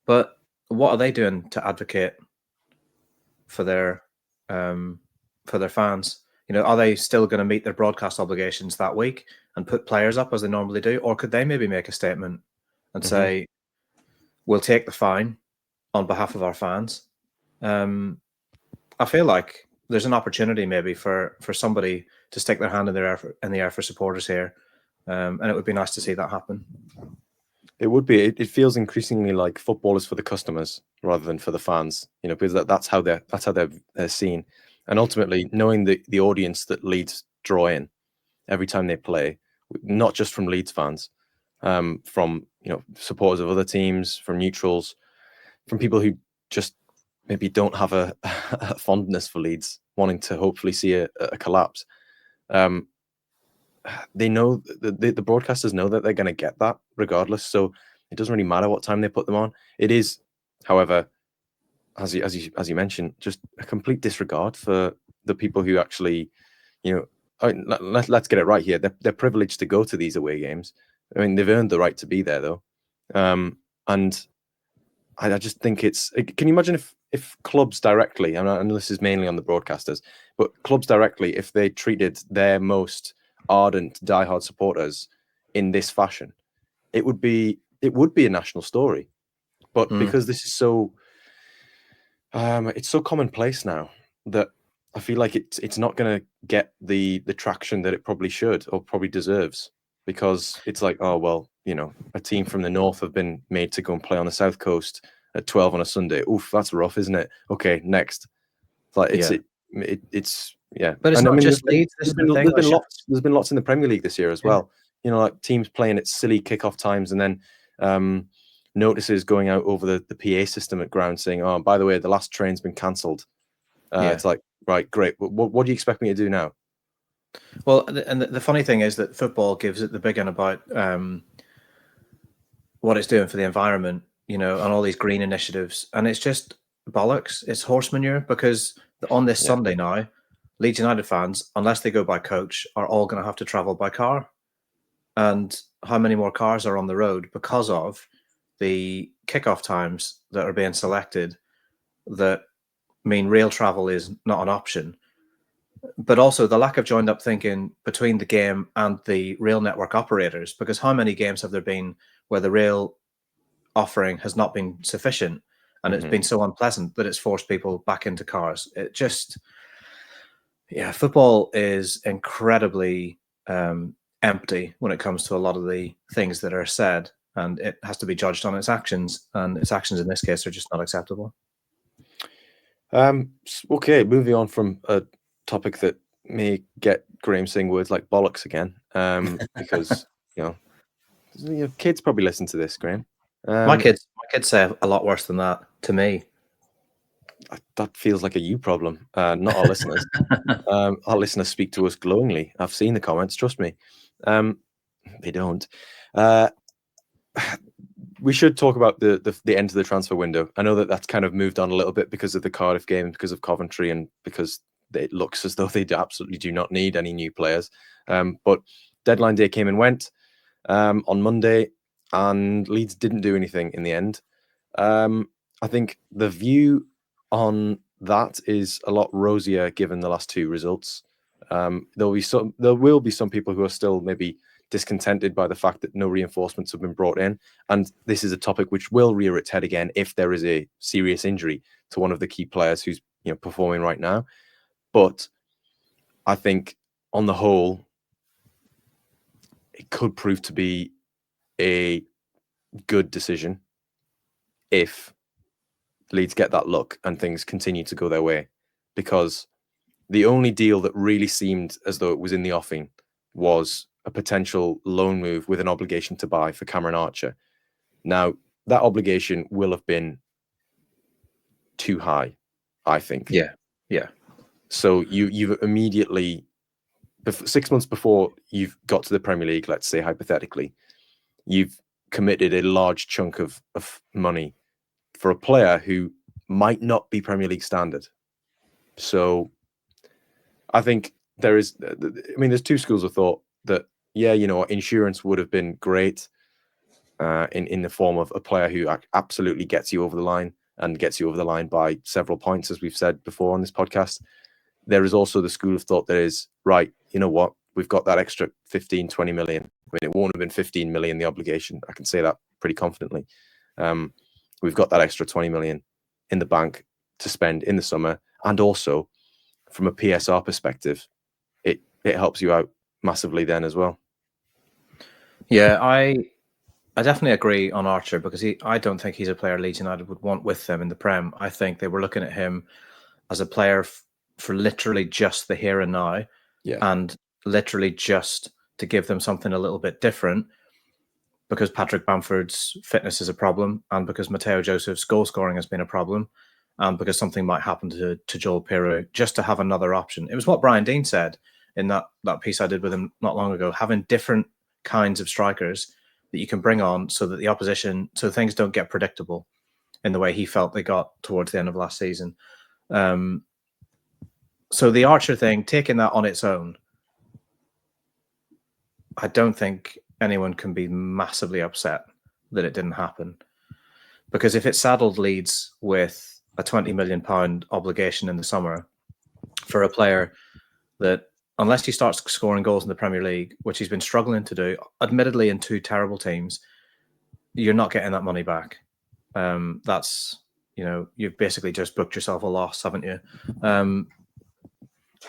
Speaker 2: But what are they doing to advocate for their fans? Are they still going to meet their broadcast obligations that week and put players up as they normally do? Or could they maybe make a statement and say, we'll take the fine on behalf of our fans? I feel like there's an opportunity maybe for somebody to stick their hand in the air for supporters here. And it would be nice to see that happen.
Speaker 1: It would be. It feels increasingly like football is for the customers rather than for the fans. Because that's how they're seen. And ultimately, knowing the audience that Leeds draw in every time they play, not just from Leeds fans, from supporters of other teams, from neutrals, from people who just maybe don't have a fondness for Leeds, wanting to hopefully see a collapse. They know the broadcasters know that they're going to get that regardless. So it doesn't really matter what time they put them on. It is, however, as you mentioned, just a complete disregard for the people who actually, let's get it right here. They're privileged to go to these away games. I mean, they've earned the right to be there, though. And I just think it's. Can you imagine if clubs directly, and this is mainly on the broadcasters, but clubs directly, if they treated their most ardent, diehard supporters in this fashion, it would be a national story. But because this is so, it's so commonplace now that I feel like it's not going to get the traction that it probably should or probably deserves, because it's like, oh, well, a team from the north have been made to go and play on the south coast at 12 on a Sunday. Oof, that's rough, isn't it? Okay, next. It's like it's yeah.
Speaker 2: But it's
Speaker 1: and
Speaker 2: not
Speaker 1: I mean,
Speaker 2: just Leeds. This is the thing.
Speaker 1: There's been lots in the Premier League this year as well. Like teams playing at silly kickoff times, and then notices going out over the PA system at ground saying, "Oh, by the way, the last train's been cancelled." It's like, right, great. What do you expect me to do now?
Speaker 2: Well, and the funny thing is that football gives it the big one about what it's doing for the environment, and all these green initiatives, and it's just bollocks. It's horse manure, because on this Sunday now, Leeds United fans, unless they go by coach, are all going to have to travel by car. And how many more cars are on the road because of the kickoff times that are being selected that mean rail travel is not an option? But also the lack of joined up thinking between the game and the rail network operators, because how many games have there been where the rail offering has not been sufficient and it's been so unpleasant that it's forced people back into cars? It just, football is incredibly empty when it comes to a lot of the things that are said, and it has to be judged on its actions, and its actions in this case are just not acceptable.
Speaker 1: Okay, moving on from a topic that may get Graham saying words like bollocks again, because kids probably listen to this, Graham.
Speaker 2: My kids say a lot worse than that to me.
Speaker 1: That feels like a you problem, not our listeners. Our listeners speak to us glowingly. I've seen the comments, trust me. They don't. We should talk about the end of the transfer window. I know that's kind of moved on a little bit because of the Cardiff game, because of Coventry, and because it looks as though they absolutely do not need any new players. But deadline day came and went on Monday, and Leeds didn't do anything in the end. I think the view on that is a lot rosier given the last two results. There will be some people who are still maybe discontented by the fact that no reinforcements have been brought in, and this is a topic which will rear its head again if there is a serious injury to one of the key players who's performing right now. But I think on the whole, it could prove to be a good decision if Leeds get that luck and things continue to go their way, because the only deal that really seemed as though it was in the offing was a potential loan move with an obligation to buy for Cameron Archer. Now, that obligation will have been too high, I think.
Speaker 2: Yeah.
Speaker 1: So you've immediately, 6 months before you've got to the Premier League, let's say hypothetically, you've committed a large chunk of money for a player who might not be Premier League standard. So I think there's two schools of thought that, insurance would have been great in the form of a player who absolutely gets you over the line, and gets you over the line by several points, as we've said before on this podcast. There is also the school of thought that is, right, you know what, we've got that extra 15, 20 million. I mean, it won't have been 15 million, the obligation. I can say that pretty confidently. We've got that extra 20 million in the bank to spend in the summer. And also, from a PSR perspective, it helps you out massively then as well.
Speaker 2: Yeah, I definitely agree on Archer, because I don't think he's a player Leeds United would want with them in the Prem. I think they were looking at him as a player for literally just the here and now, and literally just to give them something a little bit different, because Patrick Bamford's fitness is a problem, and because Mateo Joseph's goal scoring has been a problem, and because something might happen to Joel Piroe, just to have another option. It was what Brian Dean said in that piece I did with him not long ago, having different kinds of strikers that you can bring on so that the opposition, so things don't get predictable in the way he felt they got towards the end of last season. So the Archer thing, taking that on its own, I don't think anyone can be massively upset that it didn't happen. Because if it saddled Leeds with a £20 million obligation in the summer for a player that, unless he starts scoring goals in the Premier League, which he's been struggling to do, admittedly in two terrible teams, you're not getting that money back. that's, you've basically just booked yourself a loss, haven't you?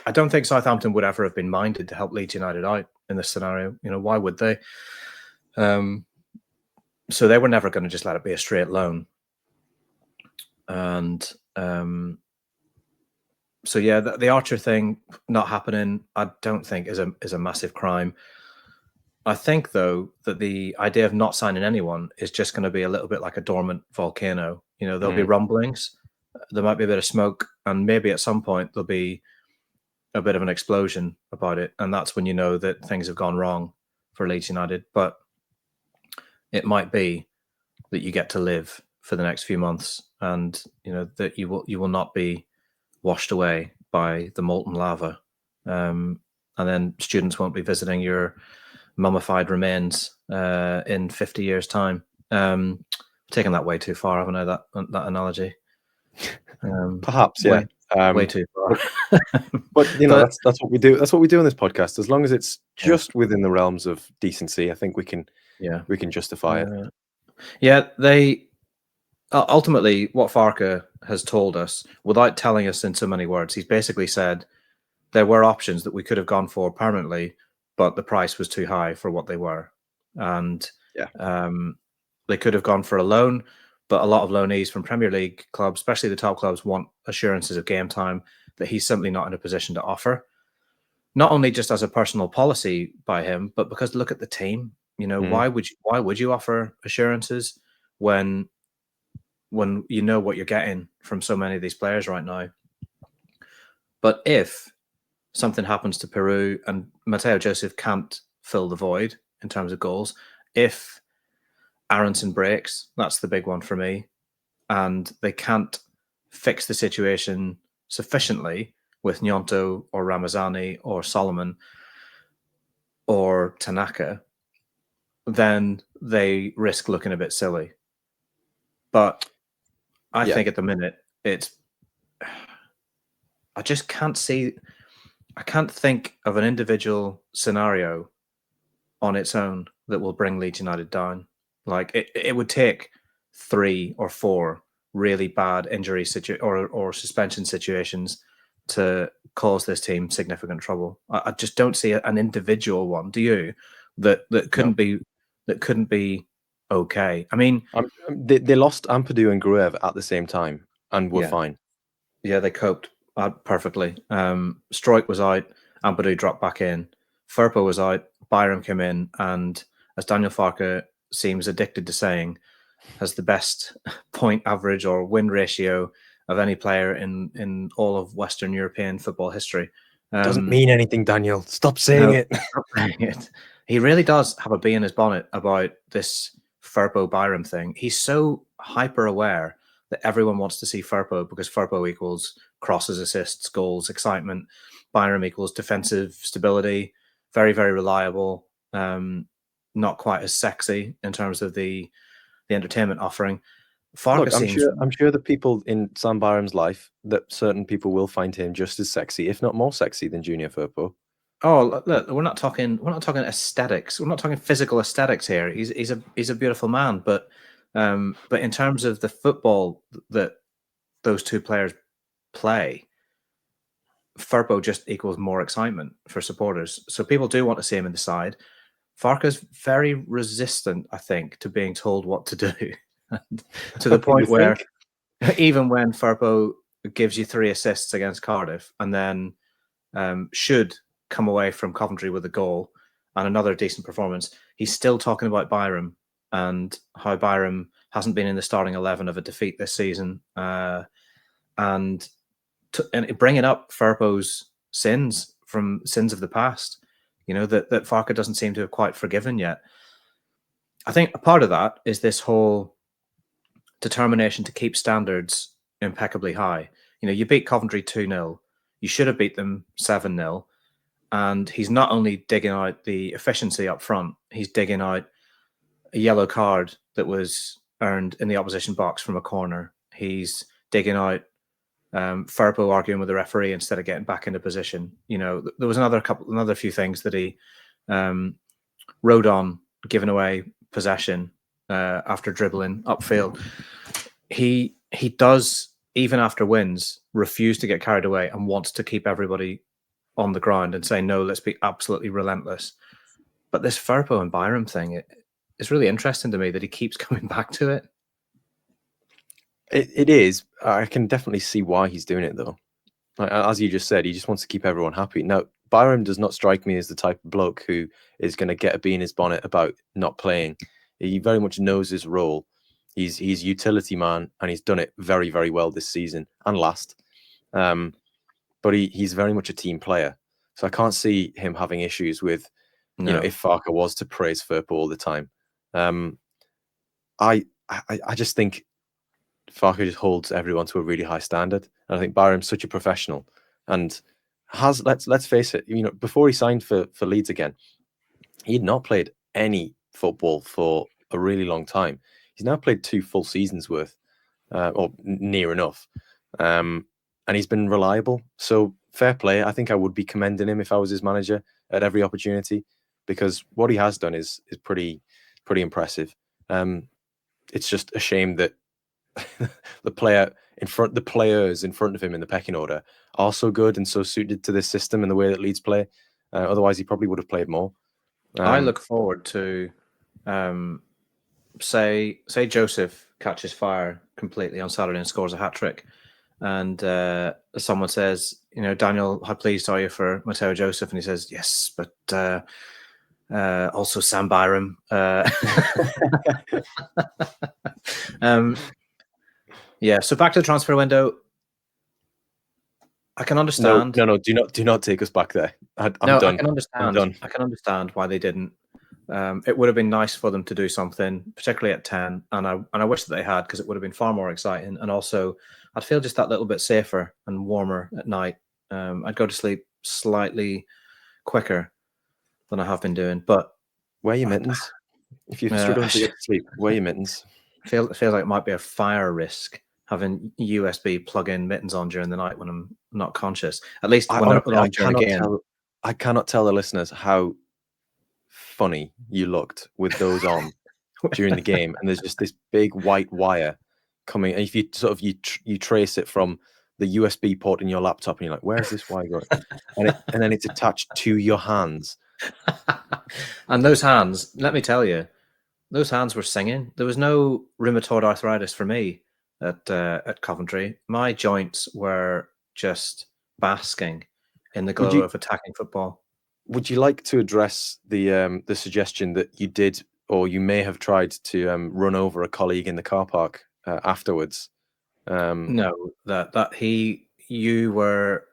Speaker 2: I don't think Southampton would ever have been minded to help Leeds United out in this scenario. Why would they? So they were never going to just let it be a straight loan. And so yeah, the Archer thing not happening, I don't think is a massive crime. I think though that the idea of not signing anyone is just going to be a little bit like a dormant volcano. There'll be rumblings, there might be a bit of smoke, and maybe at some point there'll be a bit of an explosion about it, and that's when you know that things have gone wrong for Leeds United. But it might be that you get to live for the next few months, and that you will not be washed away by the molten lava, and then students won't be visiting your mummified remains in 50 years' time. Taken that way too far, haven't I? That analogy.
Speaker 1: Perhaps, yeah.
Speaker 2: Way too far.
Speaker 1: But that's what we do. That's what we do on this podcast. As long as it's just within the realms of decency, I think we can justify it.
Speaker 2: Yeah, they ultimately, what Farke has told us, without telling us in so many words, he's basically said there were options that we could have gone for permanently, but the price was too high for what they were. And they could have gone for a loan, but a lot of loanees from Premier League clubs, especially the top clubs, want assurances of game time that he's simply not in a position to offer. Not only just as a personal policy by him, but because look at the team. Why would you offer assurances when you know what you're getting from so many of these players right now? But if something happens to Peru and Mateo Joseph can't fill the void in terms of goals, if Aronson breaks, that's the big one for me, and they can't fix the situation sufficiently with Gnonto or Ramazani or Solomon or Tanaka, then they risk looking a bit silly. But I think at the minute I just can't see. I can't think of an individual scenario on its own that will bring Leeds United down. Like it would take 3 or 4 really bad injury or suspension situations to cause this team significant trouble. I just don't see an individual one. Do you? That couldn't be okay. I mean,
Speaker 1: they lost Ampadu and Gruev at the same time and were fine.
Speaker 2: Yeah, they coped perfectly. Struijk was out, Ampadu dropped back in, Firpo was out, Byram came in, and as Daniel Farke seems addicted to saying, has the best point average or win ratio of any player in all of Western European football history.
Speaker 1: Doesn't mean anything, Daniel. Stop saying it.
Speaker 2: Stop saying it. He really does have a bee in his bonnet about this Firpo Byram thing. He's so hyper aware that everyone wants to see Firpo because Firpo equals crosses, assists, goals, excitement. Byram equals defensive stability, very, very reliable, not quite as sexy in terms of the entertainment offering.
Speaker 1: Look, I'm sure the people in Sam Byram's life, that certain people will find him just as sexy, if not more sexy than Junior Firpo.
Speaker 2: Oh, look, we're not talking aesthetics. We're not talking physical aesthetics here. He's a beautiful man, but in terms of the football that those two players play, Firpo just equals more excitement for supporters. So people do want to see him in the side. Farke's very resistant, I think, to being told what to do, to the point where even when Firpo gives you 3 assists against Cardiff and then should come away from Coventry with a goal and another decent performance, he's still talking about Byram and how Byram hasn't been in the starting 11 of a defeat this season, and bringing up Firpo's sins of the past, that Farke doesn't seem to have quite forgiven yet. I think a part of that is this whole determination to keep standards impeccably high. You beat Coventry 2-0. You should have beat them 7-0. And he's not only digging out the efficiency up front, he's digging out a yellow card that was earned in the opposition box from a corner. He's digging out Firpo arguing with the referee instead of getting back into position. There was another few things that he rode on, giving away possession after dribbling upfield. he does, even after wins, refuse to get carried away and wants to keep everybody on the ground and say, no, let's be absolutely relentless. But this Firpo and Byram thing, it's really interesting to me that he keeps coming back to it.
Speaker 1: It is. I can definitely see why he's doing it, though. As you just said, he just wants to keep everyone happy. Now, Byram does not strike me as the type of bloke who is going to get a bee in his bonnet about not playing. He very much knows his role. He's utility man, and he's done it very, very well this season and last. But he's very much a team player. So I can't see him having issues with, if Farke was to praise Firpo all the time. I just think Farke just holds everyone to a really high standard. And I think Byram's such a professional and has, let's face it, before he signed for Leeds again, he'd not played any football for a really long time. He's now played 2 full seasons worth, or near enough. And he's been reliable. So fair play. I think I would be commending him if I was his manager at every opportunity, because what he has done is pretty impressive. It's just a shame that the players in front of him in the pecking order are so good and so suited to this system and the way that Leeds play. Otherwise, he probably would have played more.
Speaker 2: I look forward to, say Joseph catches fire completely on Saturday and scores a hat-trick, and someone says, Daniel, how pleased are you for Mateo Joseph? And he says, yes, but also Sam Byram. Yeah, so back to the transfer window. I can understand.
Speaker 1: No, do not take us back there. I'm done.
Speaker 2: I can understand. I'm done. I can understand why they didn't. It would have been nice for them to do something, particularly at 10, and I wish that they had, because it would have been far more exciting, and also I'd feel just that little bit safer and warmer at night. I'd go to sleep slightly quicker than I have been doing. But
Speaker 1: wear your mittens. If you're struggling to get to sleep, wear your mittens.
Speaker 2: Feels like it might be a fire risk having USB plug-in mittens on during the night when I'm not conscious. At least when I'm during a game.
Speaker 1: I cannot tell the listeners how funny you looked with those on during the game, and there's just this big white wire coming. And if you you trace it from the USB port in your laptop, and you're like, "Where's this wire going?" and then it's attached to your hands.
Speaker 2: And those hands, let me tell you, those hands were singing. There was no rheumatoid arthritis for me at Coventry. My joints were just basking in the glow of attacking football.
Speaker 1: Would you like to address the suggestion that you did, or you may have tried to run over a colleague in the car park afterwards?
Speaker 2: No, you were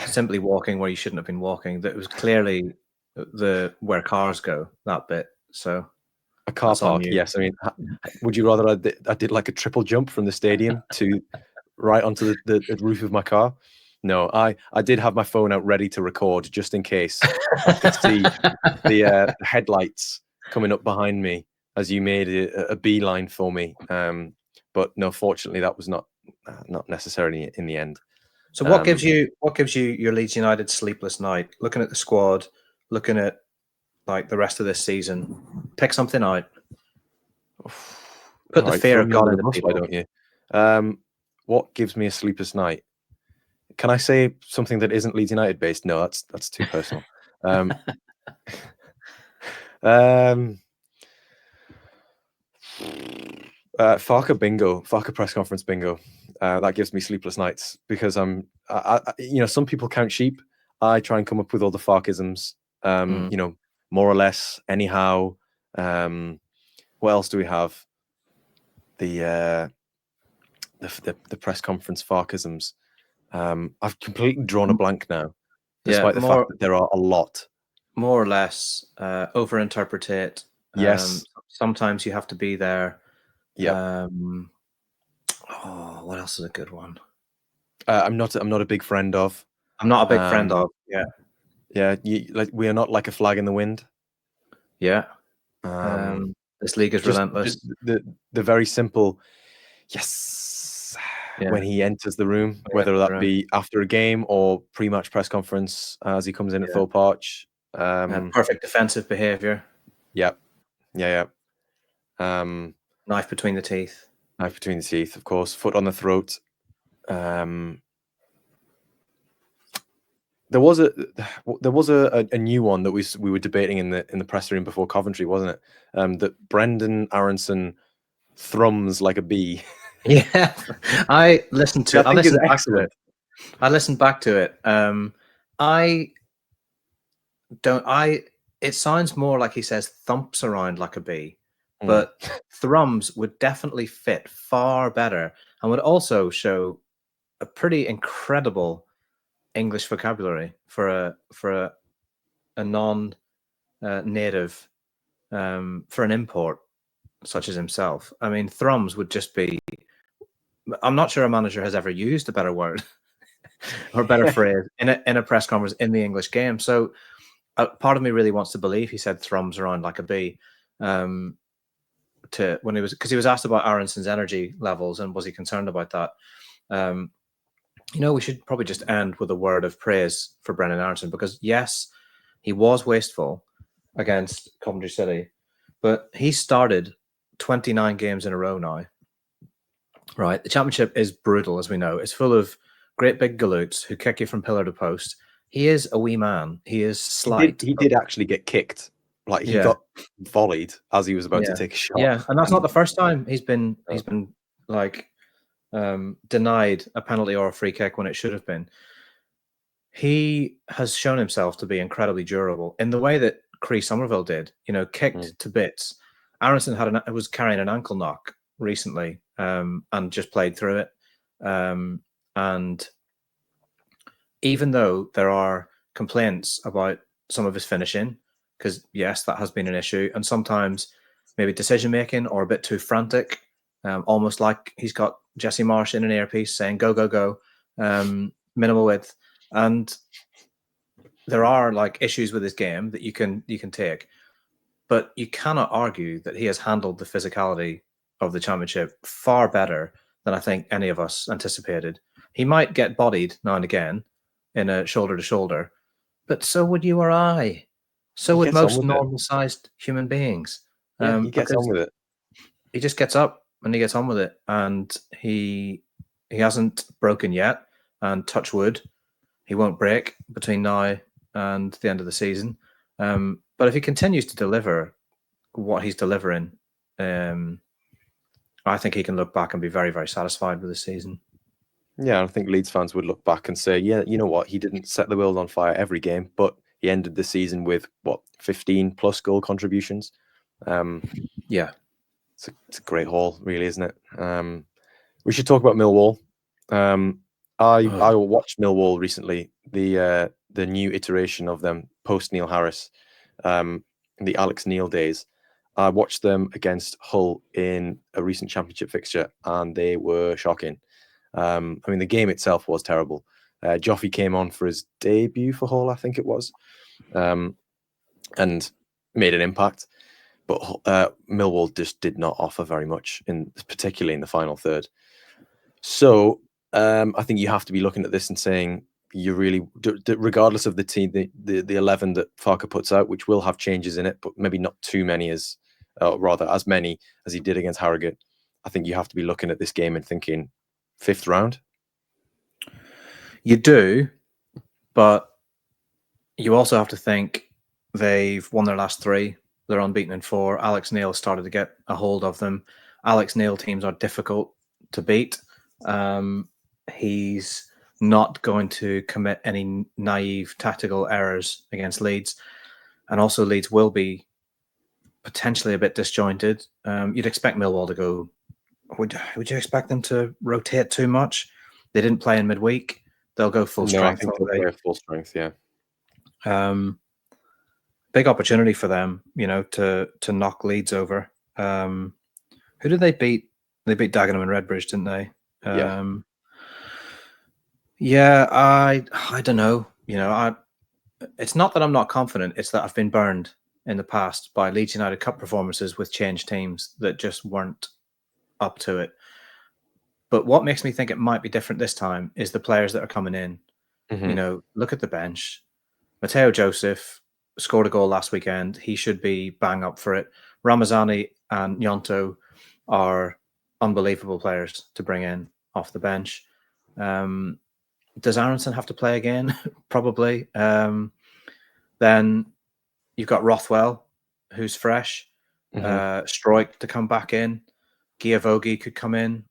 Speaker 2: simply walking where you shouldn't have been walking. That was clearly where cars go, that bit. So
Speaker 1: a car park, yes. I mean, would you rather I did like a triple jump from the stadium to right onto the roof of my car? No, I did have my phone out ready to record just in case I could see the headlights coming up behind me as you made a beeline for me. But no, fortunately, that was not necessarily in the end.
Speaker 2: So what gives you your Leeds United sleepless night? Looking at the squad, looking at like the rest of this season, pick something out. Put the fear of God into people,
Speaker 1: don't you? What gives me a sleepless night? Can I say something that isn't Leeds United based? No, that's too personal. Farke bingo, Farke press conference bingo. That gives me sleepless nights because some people count sheep. I try and come up with all the Farkisms. More or less, anyhow. What else do we have? The press conference Farkisms. I've completely drawn a blank now, despite the fact that there are a lot.
Speaker 2: More or less, overinterpret.
Speaker 1: Yes.
Speaker 2: Sometimes you have to be there.
Speaker 1: Yeah.
Speaker 2: What else is a good one?
Speaker 1: I'm not a big friend of.
Speaker 2: I'm not a big friend of. Yeah.
Speaker 1: Yeah. We are not like a flag in the wind.
Speaker 2: Yeah. This league is relentless.
Speaker 1: The very simple yes. Yeah. When he enters the room, whether that be after a game or pre-match press conference as he comes in at Thorpe Arch.
Speaker 2: Perfect defensive behaviour.
Speaker 1: Yeah.
Speaker 2: Knife between the teeth.
Speaker 1: Knife between the teeth, of course. Foot on the throat. There was a new one that we were debating in the press room before Coventry, wasn't it? That Brendan Aronson thrums like a bee.
Speaker 2: Yeah, I listened to.
Speaker 1: I think is
Speaker 2: listened back to
Speaker 1: excellent.
Speaker 2: it. I listened back to it. It sounds more like he says thumps around like a bee, but thrums would definitely fit far better and would also show a pretty incredible English vocabulary for a non native for an import such as himself. I mean, thrums would just be. I'm not sure a manager has ever used a better word or a better phrase in a press conference in the English game. So part of me really wants to believe he said thrums around like a bee. Because he was asked about Aronson's energy levels and was he concerned about that. We should probably just end with a word of praise for Brendan Aronson, because yes, he was wasteful against Coventry City, but he started 29 games in a row now. Right, the Championship is brutal, as we know. It's full of great big galoots who kick you from pillar to post. He is a wee man. He is slight.
Speaker 1: He did actually get kicked. Like he got volleyed as he was about to take a shot.
Speaker 2: Yeah, and that's not the first time he's been like denied a penalty or a free kick when it should have been. He has shown himself to be incredibly durable in the way that Cree Somerville did. Kicked to bits. Aronson was carrying an ankle knock recently and just played through it. And even though there are complaints about some of his finishing, because yes, that has been an issue, and sometimes maybe decision making or a bit too frantic, almost like he's got Jesse Marsh in an earpiece saying "go go go," minimal width, and there are like issues with his game that you can take, but you cannot argue that he has handled the physicality of the Championship far better than I think any of us anticipated. He might get bodied now and again in a shoulder to shoulder, but so would you or I. So would most normal-sized human beings.
Speaker 1: Yeah, he gets on with it.
Speaker 2: He just gets up and he gets on with it, and he hasn't broken yet. And touch wood, he won't break between now and the end of the season. But if he continues to deliver what he's delivering, I think he can look back and be very, very satisfied with the season.
Speaker 1: Yeah, I think Leeds fans would look back and say, yeah, you know what? He didn't set the world on fire every game, but he ended the season with 15 plus goal contributions.
Speaker 2: Yeah,
Speaker 1: it's a great haul, really, isn't it? We should talk about Millwall. I watched Millwall recently, the new iteration of them post Neil Harris, the Alex Neil days. I watched them against Hull in a recent Championship fixture, and they were shocking. I mean, the game itself was terrible. Joffy came on for his debut for Hull, I think it was, and made an impact. But Millwall just did not offer very much, particularly in the final third. So I think you have to be looking at this and saying, you really, regardless of the team, the 11 that Farke puts out, which will have changes in it, but maybe not too many as many as he did against Harrogate. I think you have to be looking at this game and thinking, 5th round.
Speaker 2: You do, but you also have to think they've won their last 3. They're unbeaten in 4. Alex Neil started to get a hold of them. Alex Neil teams are difficult to beat. He's not going to commit any naive tactical errors against Leeds. And also Leeds will be potentially a bit disjointed. You'd expect Millwall to go... Would you expect them to rotate too much? They didn't play in midweek. They'll go full strength.
Speaker 1: I think they'll play full strength, yeah.
Speaker 2: Big opportunity for them, to knock Leeds over. Who did they beat? They beat Dagenham and Redbridge, didn't they? Yeah, I don't know. It's not that I'm not confident. It's that I've been burned in the past by Leeds United Cup performances with changed teams that just weren't up to it. But what makes me think it might be different this time is the players that are coming in.
Speaker 1: Mm-hmm.
Speaker 2: Look at the bench. Matteo Joseph scored a goal last weekend. He should be bang up for it. Ramazani and Nyonto are unbelievable players to bring in off the bench. Does Aronson have to play again? Probably. Then you've got Rothwell, who's fresh. Struijk to come back in. Giavogi could come in.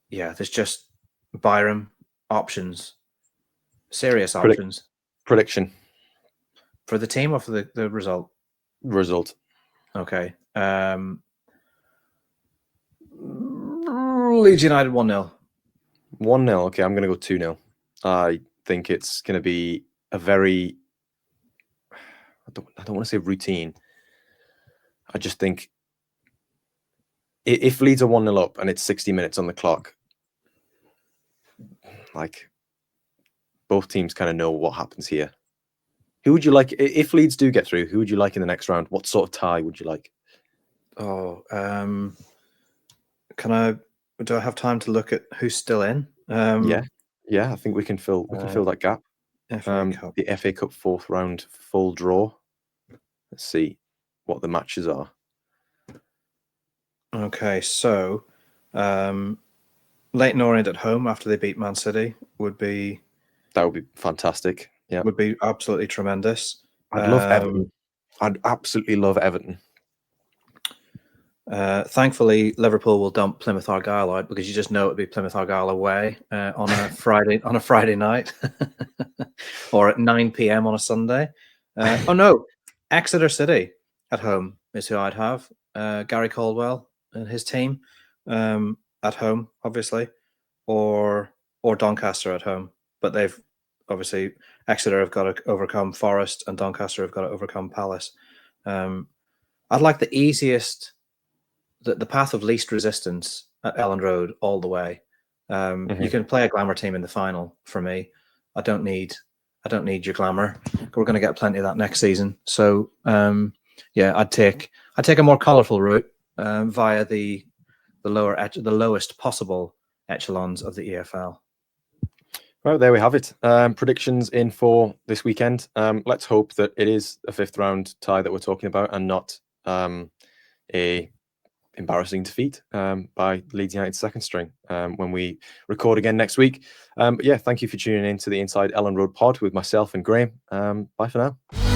Speaker 2: There's just Byram options. Serious options.
Speaker 1: Prediction.
Speaker 2: For the team or for the result?
Speaker 1: Result.
Speaker 2: Okay. Leeds United 1-0.
Speaker 1: 1-0. Okay, I'm going to go 2-0. I think it's going to be a very... I don't want to say routine. I just think if Leeds are 1-0 up and it's 60 minutes on the clock, like, both teams kind of know what happens here. Who would you like, if Leeds do get through, who would you like in the next round? What sort of tie would you like?
Speaker 2: Do I have time to look at who's still in?
Speaker 1: Yeah, I think we can fill that gap.
Speaker 2: FA Cup.
Speaker 1: The FA Cup 4th round full draw. Let's see what the matches are.
Speaker 2: Okay, so Leyton Orient at home after they beat Man City would be
Speaker 1: fantastic. Yeah,
Speaker 2: would be absolutely tremendous.
Speaker 1: I'd love Everton. I'd absolutely love Everton.
Speaker 2: Thankfully, Liverpool will dump Plymouth Argyle out because you just know it'd be Plymouth Argyle away on a Friday night or at 9 p.m. on a Sunday. Oh no, Exeter City at home is who I'd have. Gary Caldwell and his team at home, obviously, or Doncaster at home. But they've obviously Exeter have got to overcome Forest and Doncaster have got to overcome Palace. I'd like the easiest. The path of least resistance at Elland Road all the way. You can play a glamour team in the final for me. I don't need your glamour. We're going to get plenty of that next season. So I'd take a more colourful route via the lowest possible echelons of the EFL.
Speaker 1: Well, there we have it. Predictions in for this weekend. Let's hope that it is a 5th round tie that we're talking about and not a embarrassing defeat by Leeds United's second string when we record again next week. But yeah, thank you for tuning in to the Inside Elland Road pod with myself and Graham. Bye for now.